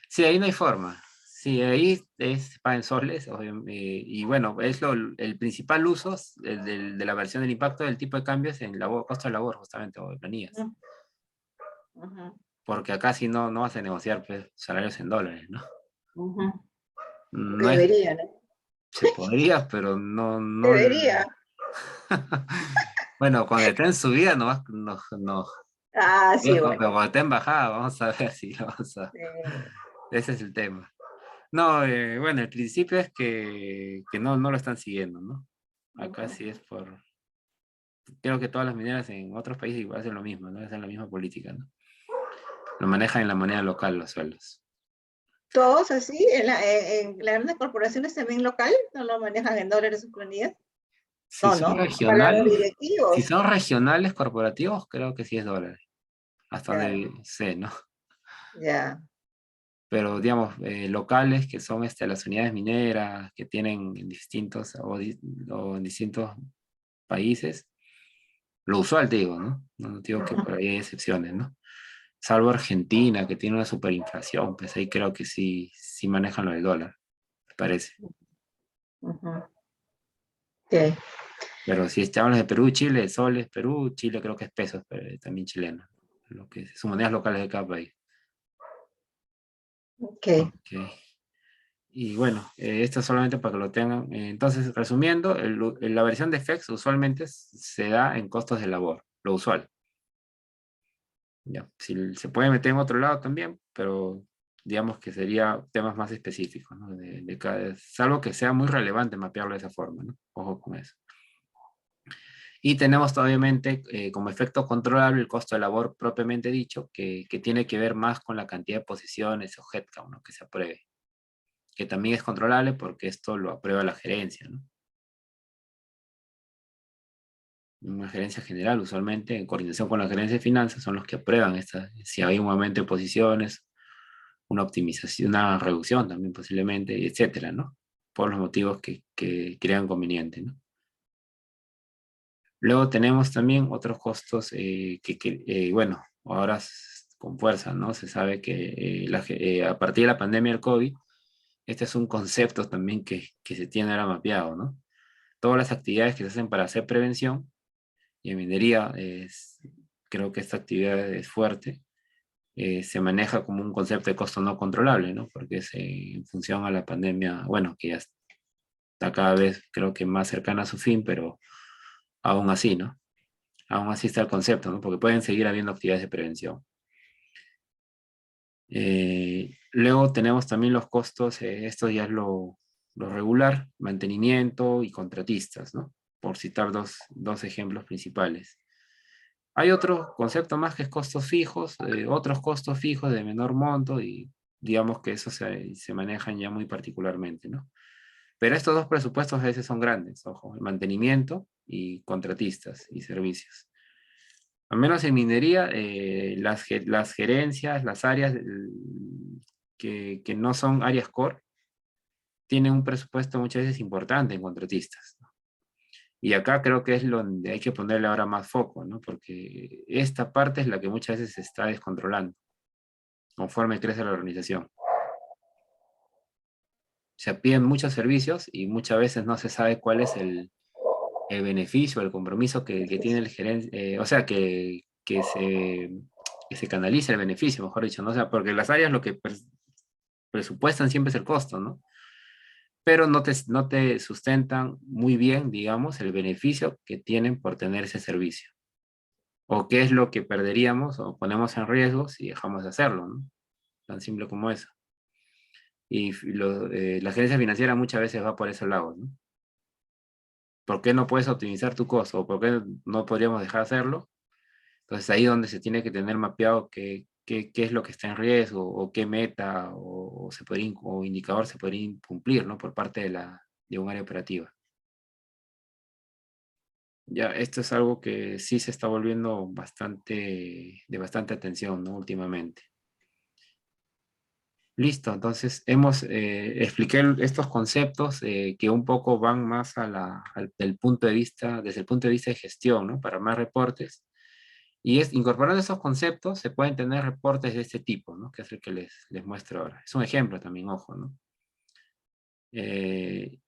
Sí, ahí no hay forma. Sí, ahí es paga en soles. Y bueno, el principal uso de la versión del impacto del tipo de cambios en labor, costo de labor, justamente, o de planillas. Ujú, ujú, Porque acá sí no vas a negociar pues, salarios en dólares, ¿no? ujú. No es, Debería, ¿no? se podría, pero no. Debería. Bueno, cuando esté en subida, no. Ah, sí, Viejo, bueno. pero cuando esté en bajada, vamos a ver si lo vamos a. Ese es el tema. No, bueno, el principio es que no lo están siguiendo, ¿no? Acá Ujú. sí es por. Creo que todas las mineras en otros países igual hacen lo mismo, ¿no? Hacen la misma política, ¿no? Lo manejan en la moneda local los sueldos. Todos así, en las grandes corporaciones también local, no lo manejan en dólares sus planillas. Si No, son no, para los regionales, si directivos. son regionales corporativos, creo que sí es dólares. Hasta Ya, donde sé, ¿no? ya. Pero digamos, locales que son las unidades mineras que tienen en distintos o en distintos países, lo usual te digo, ¿no? No te digo que Ujú, por ahí hay excepciones, ¿no? Salvo Argentina, que tiene una superinflación, pues ahí creo que sí manejan lo del dólar, me parece. ujú. Ok. Pero si hablamos de Perú, Chile, soles, Perú, Chile creo que es pesos, pero también chileno, lo que son monedas locales de cada país. Ok. Ok. Y bueno, esto solamente para que lo tengan. Entonces, resumiendo, la versión de FX usualmente se da en costos de labor, lo usual. Ya, si se puede meter en otro lado también, pero digamos que sería temas más específicos, ¿no? Salvo que sea muy relevante mapearlo de esa forma, ¿no? Ojo con eso. Y tenemos obviamente como efecto controlable el costo de labor propiamente dicho, que tiene que ver más con la cantidad de posiciones o headcount, ¿no? Que se apruebe, que también es controlable porque esto lo aprueba la gerencia, ¿no? Una gerencia general, usualmente en coordinación con la gerencia de finanzas, son los que aprueban si hay un aumento de posiciones, una optimización, una reducción también posiblemente, etcétera, ¿no? Por los motivos que crean conveniente, ¿no? Luego tenemos también otros costos bueno, ahora con fuerza, ¿no? Se sabe que a partir de la pandemia del COVID, este es un concepto también que se tiene ahora mapeado, ¿no? Todas las actividades que se hacen para hacer prevención, y en minería creo que esta actividad es fuerte, se maneja como un concepto de costo no controlable, ¿no? Porque es en función a la pandemia, bueno, que ya está cada vez creo que más cercana a su fin, pero aún así, ¿no? Aún así está el concepto, ¿no? Porque pueden seguir habiendo actividades de prevención. Luego tenemos también los costos, esto ya es lo regular, mantenimiento y contratistas, ¿no? Por citar dos ejemplos principales. Hay otro concepto más que es costos fijos, otros costos fijos de menor monto y digamos que eso se manejan ya muy particularmente, ¿no? Pero estos dos presupuestos a veces son grandes, ojo, el mantenimiento y contratistas y servicios. Al menos en minería, las gerencias, las áreas que no son áreas core, tienen un presupuesto muchas veces importante en contratistas, ¿no? Y acá creo que es donde hay que ponerle ahora más foco, ¿no? Porque esta parte es la que muchas veces se está descontrolando. conforme crece la organización. Se piden muchos servicios y muchas veces no se sabe cuál es el beneficio, el compromiso que tiene el gerente, o sea, que se canalice el beneficio, mejor dicho, ¿no? O sea, porque las áreas lo que presupuestan siempre es el costo, ¿no? Pero no te sustentan muy bien, digamos, el beneficio que tienen por tener ese servicio. O qué es lo que perderíamos o ponemos en riesgo si dejamos de hacerlo, ¿no? Tan simple como eso. Y la gerencia financiera muchas veces va por ese lado, ¿no? ¿Por qué no puedes optimizar tu costo? ¿O por qué no podríamos dejar de hacerlo? Entonces ahí donde se tiene que tener mapeado qué es lo que está en riesgo o qué meta o indicador se podría cumplir, ¿no? Por parte de un área operativa. Ya, esto es algo que sí se está volviendo de bastante atención, ¿no? Últimamente. Listo, entonces expliqué estos conceptos que un poco van más del punto de vista, desde el punto de vista de gestión, ¿no? Para más reportes. Y incorporando esos conceptos se pueden tener reportes de este tipo, ¿no? Que es el que les muestro ahora. Es un ejemplo también, ojo, ¿no? Eh,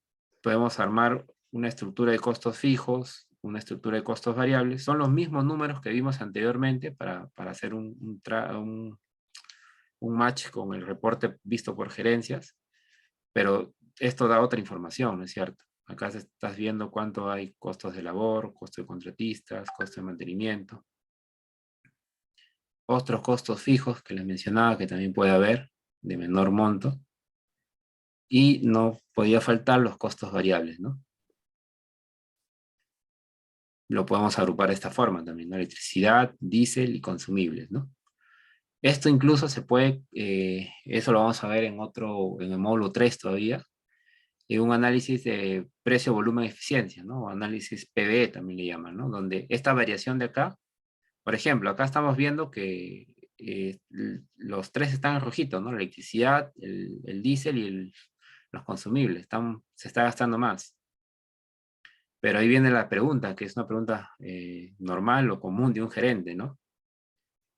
Podemos armar una estructura de costos fijos, una estructura de costos variables. Son los mismos números que vimos anteriormente para hacer un match con el reporte visto por gerencias, pero esto da otra información, ¿no es cierto? Acá estás viendo cuánto hay costos de labor, costos de contratistas, costos de mantenimiento, otros costos fijos que les mencionaba que también puede haber de menor monto, y no podía faltar los costos variables, ¿no? Lo podemos agrupar de esta forma también, ¿no? Electricidad, diésel y consumibles, ¿no? Esto incluso se puede, eso lo vamos a ver en el módulo 3 todavía, en un análisis de precio, volumen, eficiencia, ¿no? Análisis PBE también le llaman, ¿no? Donde esta variación de acá, por ejemplo, acá estamos viendo que los tres están en rojito, ¿no? La electricidad, el diésel y los consumibles, se está gastando más. Pero ahí viene la pregunta, que es una pregunta normal o común de un gerente, ¿no?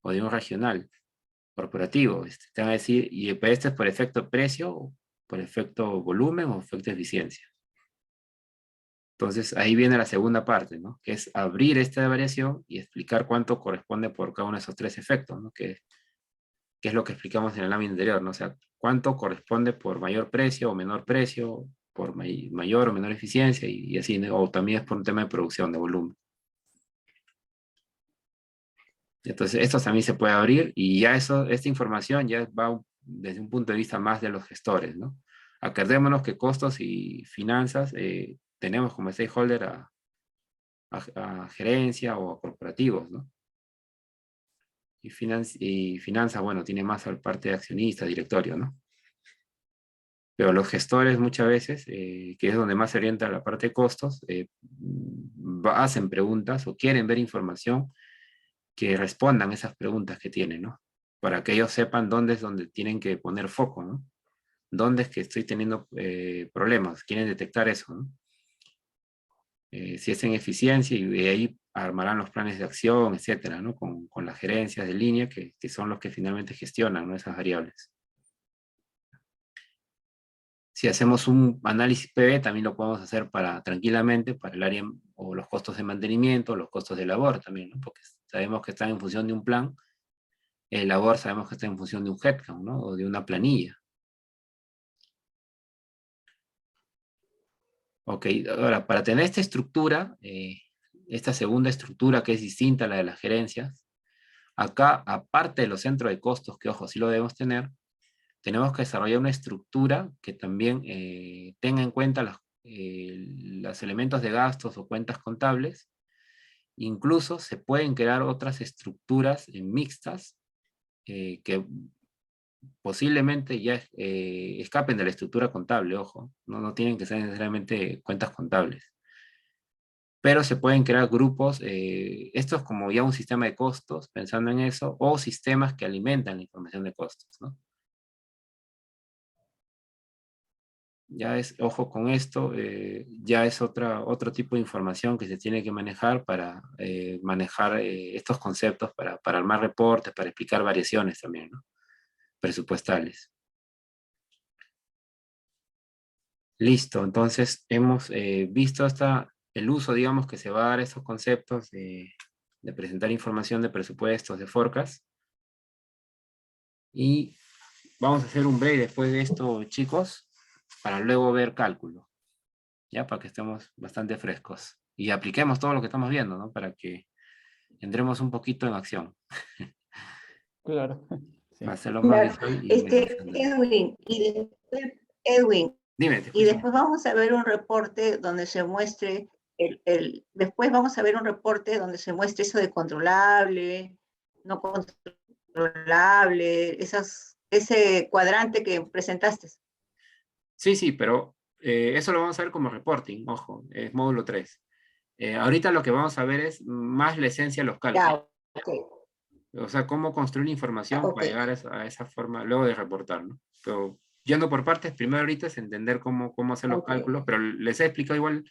O de un regional corporativo. Te van a decir, ¿y este es por efecto precio, por efecto volumen o efecto eficiencia? Entonces ahí viene la segunda parte, ¿no? Que es abrir esta variación y explicar cuánto corresponde por cada uno de esos tres efectos, ¿no? Que es lo que explicamos en el lámina anterior, ¿no? O sea, cuánto corresponde por mayor precio o menor precio, por mayor o menor eficiencia y así, ¿no? O también es por un tema de producción, de volumen. Entonces, esto también se puede abrir y ya esta información ya va desde un punto de vista más de los gestores, ¿no? Acordémonos que costos y finanzas tenemos como stakeholder a gerencia o a corporativos, ¿no? Y finanzas, bueno, tiene más a la parte de accionista, directorio, ¿no? Pero los gestores muchas veces, que es donde más se orienta la parte de costos, hacen preguntas o quieren ver información que respondan esas preguntas que tienen, ¿no? Para que ellos sepan dónde es donde tienen que poner foco, ¿no? Dónde es que estoy teniendo problemas, quieren detectar eso, ¿no? Si es en eficiencia y de ahí armarán los planes de acción, etcétera, ¿no? Con las gerencias de línea que son los que finalmente gestionan, ¿no? Esas variables. Si hacemos un análisis PV, también lo podemos hacer tranquilamente para el área o los costos de mantenimiento, los costos de labor también, ¿no? Porque sabemos que están en función de un plan. El labor sabemos que está en función de un headcount, ¿no? O de una planilla. Ok, ahora, para tener esta estructura, esta segunda estructura que es distinta a la de las gerencias, acá, aparte de los centros de costos, que ojo, sí lo debemos tener, tenemos que desarrollar una estructura que también tenga en cuenta los elementos de gastos o cuentas contables. Incluso se pueden crear otras estructuras mixtas que posiblemente ya escapen de la estructura contable, ojo, no tienen que ser necesariamente cuentas contables. Pero se pueden crear grupos, esto es como ya un sistema de costos, pensando en eso, o sistemas que alimentan la información de costos, ¿no? Ya es, ojo con esto, ya es otro tipo de información que se tiene que manejar para manejar estos conceptos, para armar reportes, para explicar variaciones también, ¿no? presupuestales. Listo, entonces hemos visto hasta el uso, digamos, que se va a dar a estos conceptos de presentar información de presupuestos, de forecast. Y vamos a hacer un break después de esto, chicos, para luego ver cálculo, ya para que estemos bastante frescos. Y apliquemos todo lo que estamos viendo, ¿no? Para que entremos un poquito en acción. Claro. Sí. Para hacerlo más Claro. visual y interesante. Edwin, Dime, te y escucho. después vamos a ver un reporte donde se muestre después vamos a ver un reporte donde se muestre eso de controlable, no controlable, ese cuadrante que presentaste. Sí, pero eso lo vamos a ver como reporting, ojo, es módulo 3. Ahorita lo que vamos a ver es más la esencia de los cálculos. Ya, ok. O sea, cómo construir información Ok. para llegar a esa forma, luego de reportar, ¿no? Pero yendo por partes, primero ahorita es entender cómo hacer los Ok. cálculos, pero les he explicado igual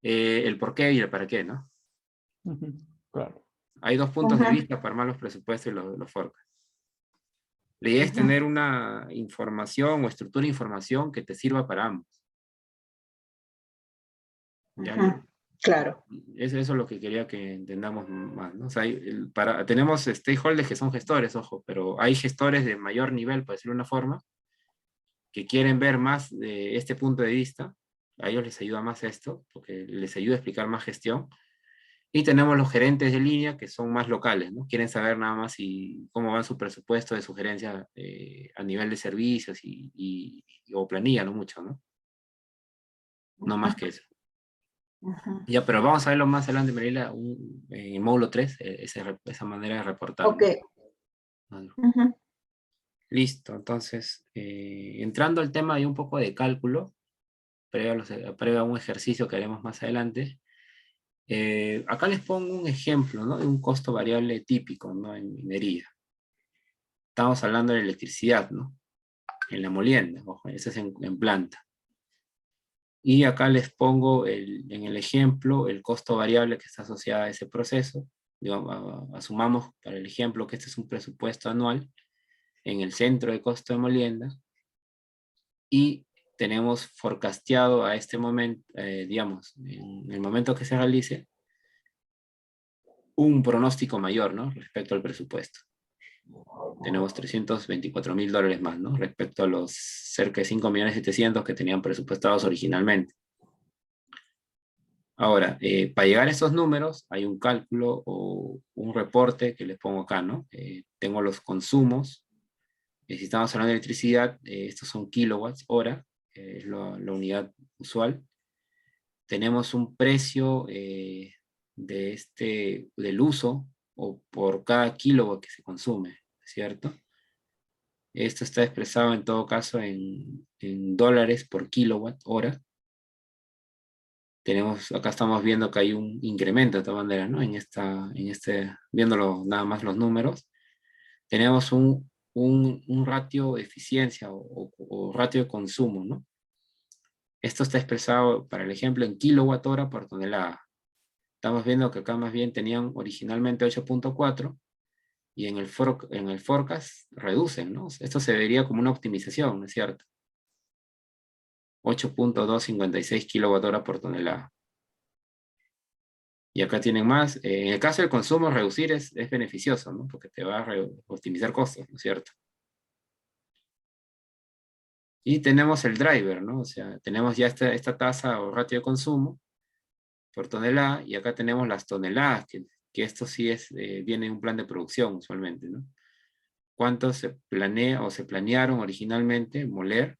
el por qué y el para qué, ¿no? Ujú, claro. Hay dos puntos de Ujú. vista para armar los presupuestos y los forecasts. La idea es Ujú. tener una información o estructura de información que te sirva para ambos. ¿Ya? Ujú. Claro. Eso es lo que quería que entendamos más, ¿no? O sea, tenemos stakeholders que son gestores, ojo, pero hay gestores de mayor nivel, por decirlo de una forma, que quieren ver más de este punto de vista. A ellos les ayuda más esto, porque les ayuda a explicar más gestión. Y tenemos los gerentes de línea que son más locales, ¿no? Quieren saber nada más cómo va su presupuesto de sugerencia a nivel de servicios o planilla, no mucho, ¿no? No más que eso. Ujú. Ya, pero vamos a verlo más adelante, Marila, en el módulo 3, esa manera de reportar, Ok. ¿no? Ujú. Listo, entonces, entrando al tema de un poco de cálculo, previo a un ejercicio que haremos más adelante, acá les pongo un ejemplo, ¿no? De un costo variable típico, ¿no? En minería. Estamos hablando de electricidad, ¿no? En la molienda, ojo, eso es en planta. Y acá les pongo en el ejemplo el costo variable que está asociado a ese proceso. Digamos, asumamos para el ejemplo que este es un presupuesto anual en el centro de costo de molienda y tenemos forecasteado a este momento, digamos, en el momento que se realice, un pronóstico mayor, ¿no? Respecto al presupuesto. Tenemos $324,000 más, ¿no? Respecto a los cerca de 5.700.000 que tenían presupuestados originalmente. Ahora, para llegar a esos números, hay un cálculo o un reporte que les pongo acá, ¿no? Tengo los consumos. Si estamos hablando de electricidad, estos son kilowatts hora, es la unidad usual. Tenemos un precio del uso o por cada kilowatt que se consume, ¿cierto? Esto está expresado en todo caso en dólares por kilowatt hora. Acá estamos viendo que hay un incremento de todas maneras, ¿no? Viéndolo nada más los números, tenemos un ratio de eficiencia o ratio de consumo, ¿no? Esto está expresado, para el ejemplo, en kilowatt hora por tonelada. Estamos viendo que acá más bien tenían originalmente 8.4 y en el forecast reducen, ¿no? Esto se vería como una optimización, ¿no es cierto? 8.256 kilowatt hora por tonelada. Y acá tienen más. En el caso del consumo, reducir es beneficioso, ¿no? Porque te va a optimizar costos, ¿no es cierto? Y tenemos el driver, ¿no? O sea, tenemos ya esta tasa o ratio de consumo por tonelada, y acá tenemos las toneladas, que esto sí viene en un plan de producción usualmente, ¿no? ¿Cuánto se planea o se planearon originalmente moler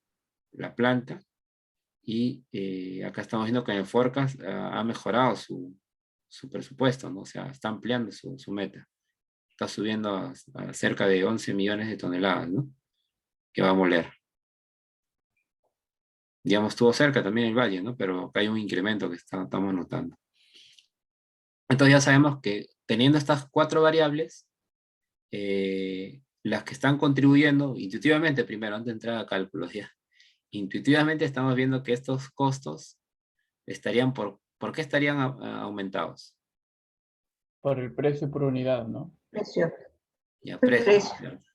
la planta? Y acá estamos viendo que en el forecast ha mejorado su presupuesto, ¿no? O sea, está ampliando su meta. Está subiendo a cerca de 11 millones de toneladas, ¿no? Que va a moler. Digamos, estuvo cerca también el valle, ¿no? Pero acá hay un incremento que estamos notando. Entonces ya sabemos que teniendo estas 4 variables, las que están contribuyendo intuitivamente, primero, antes de entrar a cálculos ya, intuitivamente estamos viendo que estos costos estarían ¿por qué estarían aumentados? Por el precio por unidad, ¿no? Precio. Ya, precio, Precio. ¿cierto?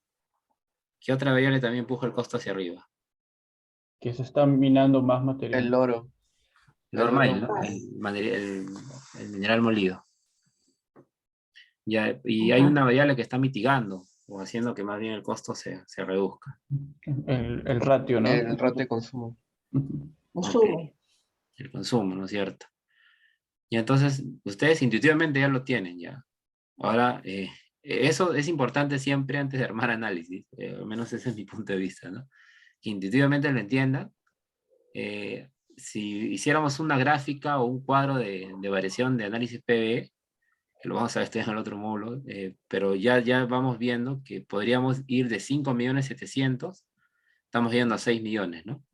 ¿Qué otra variable también empuja el costo hacia arriba? Que se está minando más material. El oro. El Normal, oro. ¿no? El mineral molido. Ya, y hay Ajá. una variable que está mitigando o haciendo que más bien el costo se reduzca. El ratio, ¿no? El ratio de consumo. Ujú. Ok, Consumo. el consumo, ¿no es cierto? Y entonces, ustedes intuitivamente ya lo tienen, ya. Ahora, eso es importante siempre antes de armar análisis, al menos ese es mi punto de vista, ¿no? Que intuitivamente lo entiendan. Si hiciéramos una gráfica o un cuadro de variación de análisis PBE, que lo vamos a ver esto en el otro módulo, pero ya vamos viendo que podríamos ir de 5.700.000, estamos yendo a 6 millones, ¿no?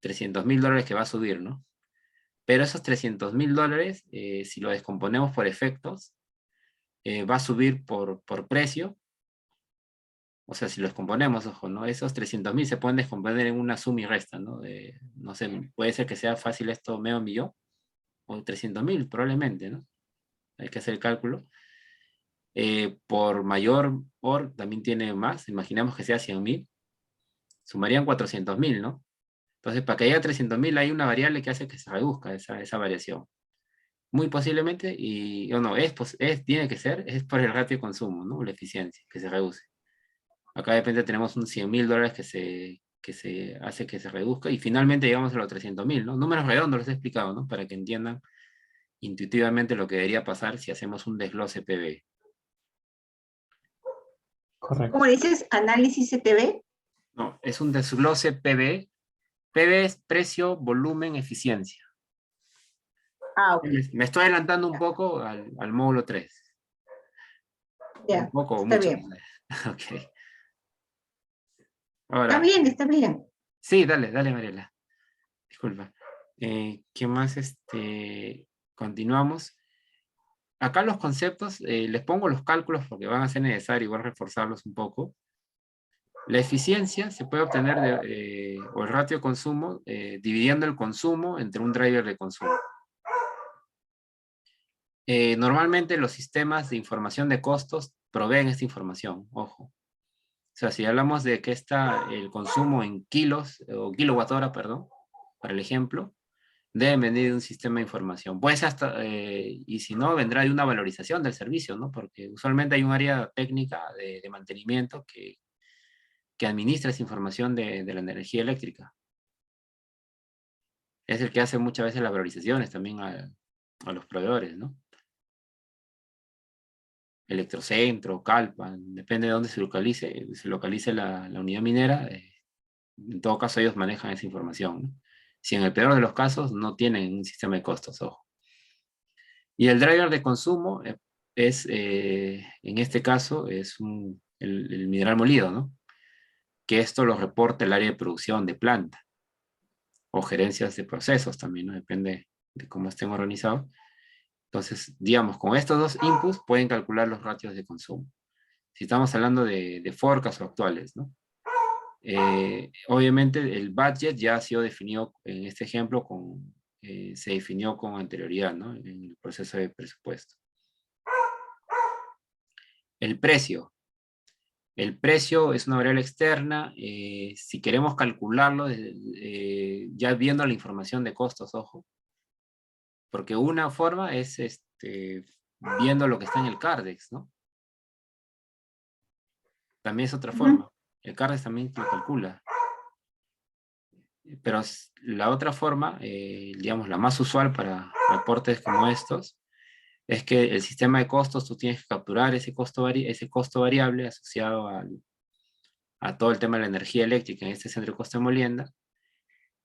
$300.000 que va a subir, ¿no? Pero esos $300.000, si lo descomponemos por efectos, va a subir por precio. O sea, si los componemos, ojo, ¿no? Esos 300.000 se pueden descomponer en una suma y resta, ¿no? No sé, puede ser que sea fácil esto medio millón, o 300.000 probablemente, ¿no? Hay que hacer el cálculo. Por mayor or también tiene más, imaginemos que sea 100.000, sumarían 400.000, ¿no? Entonces, para que haya 300.000 hay una variable que hace que se reduzca esa variación. Muy posiblemente, o no, tiene que ser, es por el ratio de consumo, ¿no? La eficiencia, que se reduce. Acá de repente tenemos un $100.000 que se hace que se reduzca y finalmente llegamos a los 300.000, ¿no? Números redondos los he explicado, ¿no? Para que entiendan intuitivamente lo que debería pasar si hacemos un desglose PB. Correcto. ¿Cómo dices? Análisis CTV. No, es un desglose PB. PB es precio, volumen, eficiencia. Ah, ok. Me estoy adelantando un poco al módulo 3. Un Ya, poco o está mucho. bien. Ok. Está Ahora, bien, está bien. sí, dale, Mariela. Disculpa. ¿Qué más? Continuamos. Acá los conceptos, les pongo los cálculos porque van a ser necesarios igual reforzarlos un poco. La eficiencia se puede obtener, o el ratio de consumo, dividiendo el consumo entre un driver de consumo. Normalmente los sistemas de información de costos proveen esta información, ojo. O sea, si hablamos de que está el consumo en kilos, o kilowatt hora, perdón, para el ejemplo, deben venir de un sistema de información. Pues y si no, vendrá de una valorización del servicio, ¿no? Porque usualmente hay un área técnica de mantenimiento que administra esa información de la energía eléctrica. Es el que hace muchas veces las valorizaciones también a los proveedores, ¿no? Electrocentro, Calpan, depende de dónde se localice la unidad minera, en todo caso ellos manejan esa información, ¿no? Si en el peor de los casos no tienen un sistema de costos, ojo. Y el driver de consumo en este caso, es el mineral molido, ¿no? Que esto lo reporta el área de producción de planta o gerencias de procesos también, ¿no? Depende de cómo estén organizados. Entonces, digamos, con estos dos inputs pueden calcular los ratios de consumo. Si estamos hablando de forecast o actuales, ¿no? Obviamente el budget ya ha sido definido en este ejemplo, se definió con anterioridad, ¿no? En el proceso de presupuesto. El precio. El precio es una variable externa. Si queremos calcularlo, ya viendo la información de costos, ojo, porque una forma es viendo lo que está en el CARDEX, ¿no? También es otra Ujú. forma. El CARDEX también lo calcula. Pero la otra forma, digamos, la más usual para reportes como estos, es que el sistema de costos, tú tienes que capturar ese costo variable asociado a todo el tema de la energía eléctrica en este centro de costo de molienda,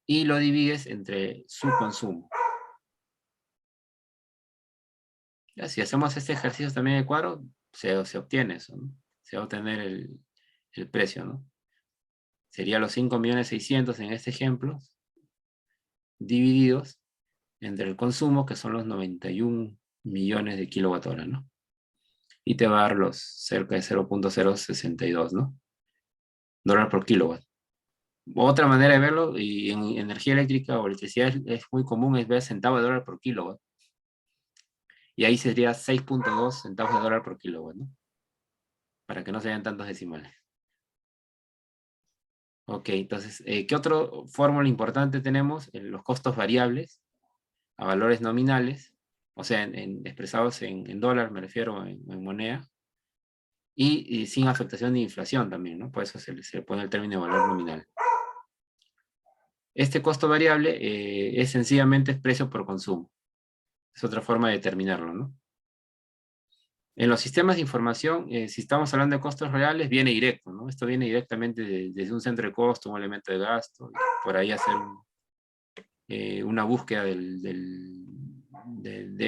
y lo divides entre su consumo. Ya, si hacemos este ejercicio también de cuadro, se obtiene eso, ¿no? Se va a obtener el precio, ¿no? Sería los 5.600.000 en este ejemplo, divididos entre el consumo, que son los 91 millones de kilowatt hora, ¿no? Y te va a dar los cerca de 0.062, ¿no? Dólar por kilowatt. Otra manera de verlo, y en energía eléctrica o electricidad es muy común, es ver centavo de dólar por kilowatt. Y ahí sería 6.2 centavos de dólar por kilowatt, ¿no? para que no se vean tantos decimales. Ok, entonces, ¿qué otra fórmula importante tenemos? Los costos variables a valores nominales, o sea, expresados en dólar, me refiero, en moneda, y sin afectación de inflación también, ¿no? Por eso se le pone el término de valor nominal. Este costo variable es sencillamente precio por consumo. Es otra forma de determinarlo, ¿no? En los sistemas de información, si estamos hablando de costos reales, viene directo, ¿no? Esto viene directamente desde un centro de costo, un elemento de gasto, y por ahí hacer una búsqueda de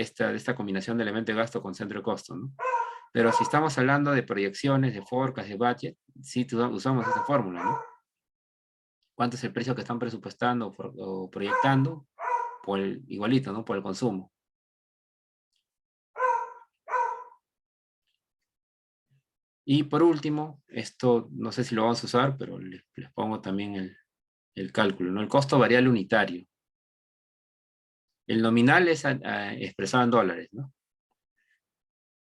esta combinación de elemento de gasto con centro de costo, ¿no? Pero si estamos hablando de proyecciones, de forecast, de budget, sí usamos esta fórmula, ¿no? ¿Cuánto es el precio que están presupuestando o proyectando? Igualito, ¿no? Por el consumo. Y por último, esto no sé si lo vamos a usar, pero les pongo también el cálculo, ¿no? El costo variable unitario. El nominal es expresado en dólares, ¿no?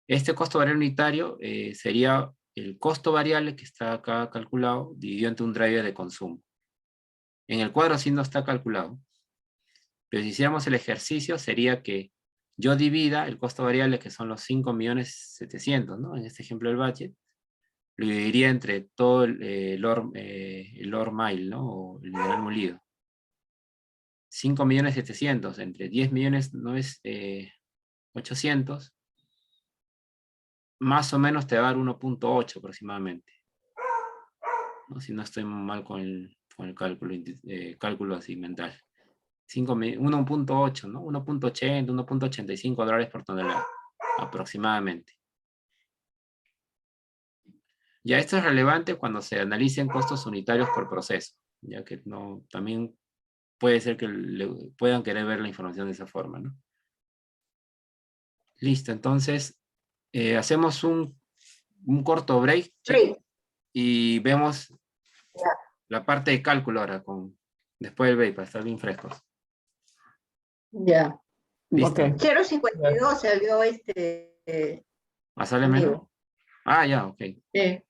Este costo variable unitario sería el costo variable que está acá calculado dividido entre un driver de consumo. En el cuadro sí no está calculado, pero si hiciéramos el ejercicio sería que yo divida el costo variable, que son los 5.700.000, ¿no? En este ejemplo del budget, lo dividiría entre todo el ore mile, ¿no? O el mineral molido. 5.700.000 entre 10.800.000, más o menos te va a dar 1.8 aproximadamente, ¿no? Si no estoy mal con el cálculo así mental. 1.8, ¿no? 1.80, 1.85 dólares por tonelada, aproximadamente. Ya esto es relevante cuando se analicen costos unitarios por proceso, ya que no, también puede ser que puedan querer ver la información de esa forma, ¿no? Listo, entonces hacemos un corto break, Sí, y vemos ya. la parte de cálculo ahora, después del break, para estar bien frescos. Ya. Listo. Ok. 0.52 salió ¿Sale en menos? vivo. Ah, ya, ok. Sí.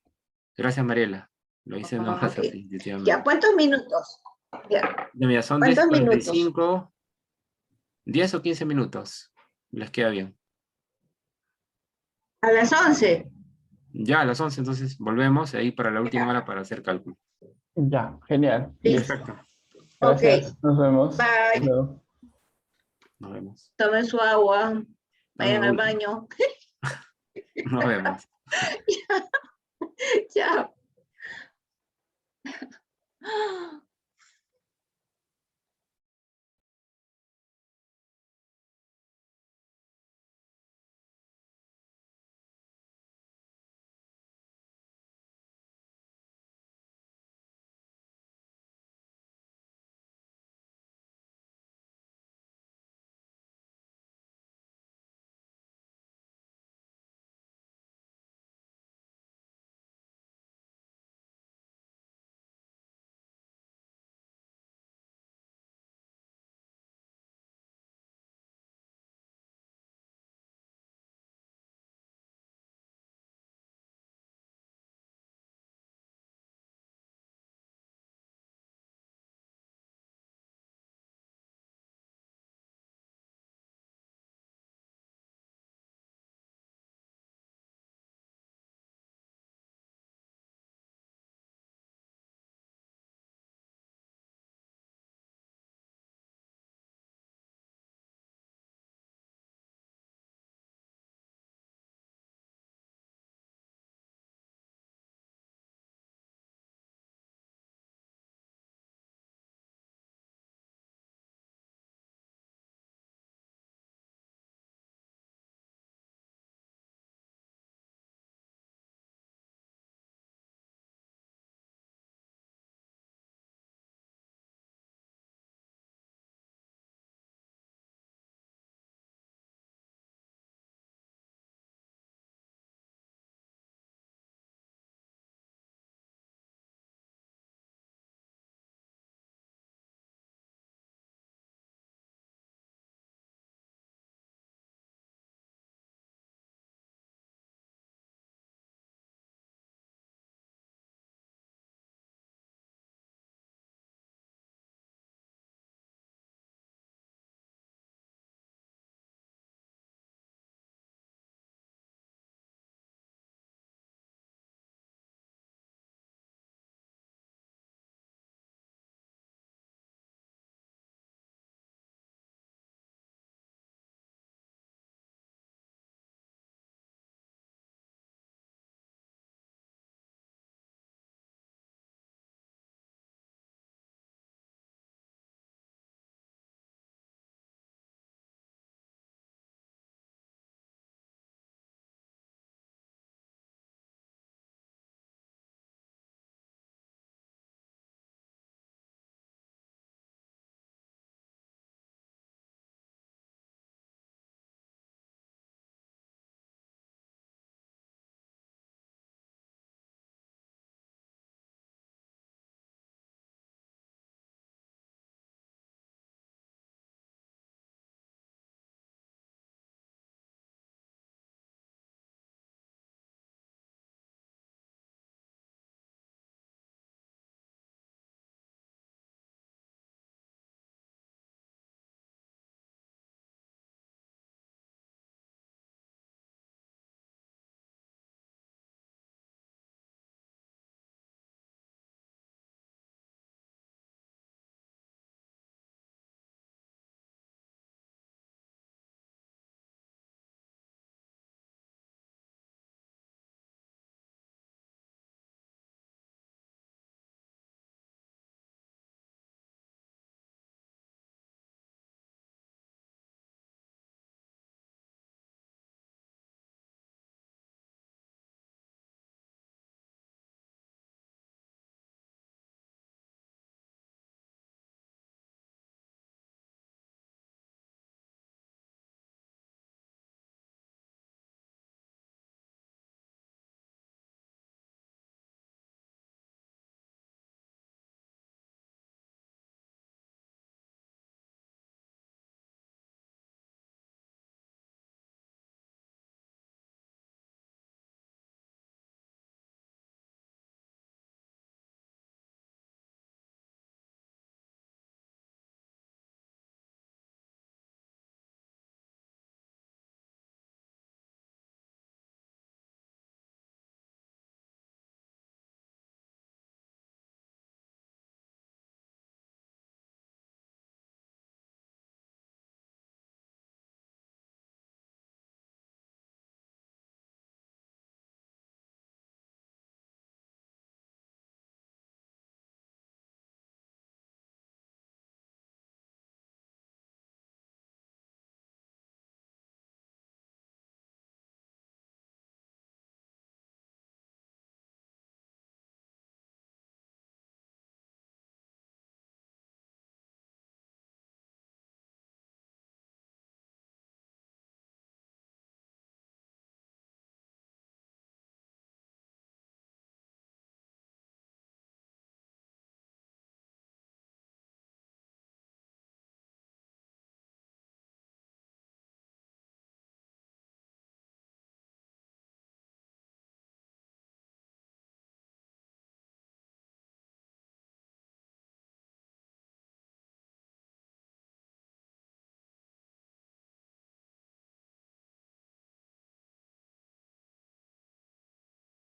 Gracias, Mariela. Lo hice nomás Ok. así, Ya, definitivamente. ¿cuántos minutos? Ya. Ya, mira, son ¿Cuántos minutos? 10:45, 10 o 15 minutos. Les queda bien. A las 11. Ya, a las 11, entonces volvemos ahí para la última Ya. hora para hacer cálculo. Ya, genial. Listo. Listo. Perfecto. Ok. Gracias. Nos vemos. Bye. Hasta luego. Nos vemos. Tomen su agua. Vayan al No, baño. nos vemos.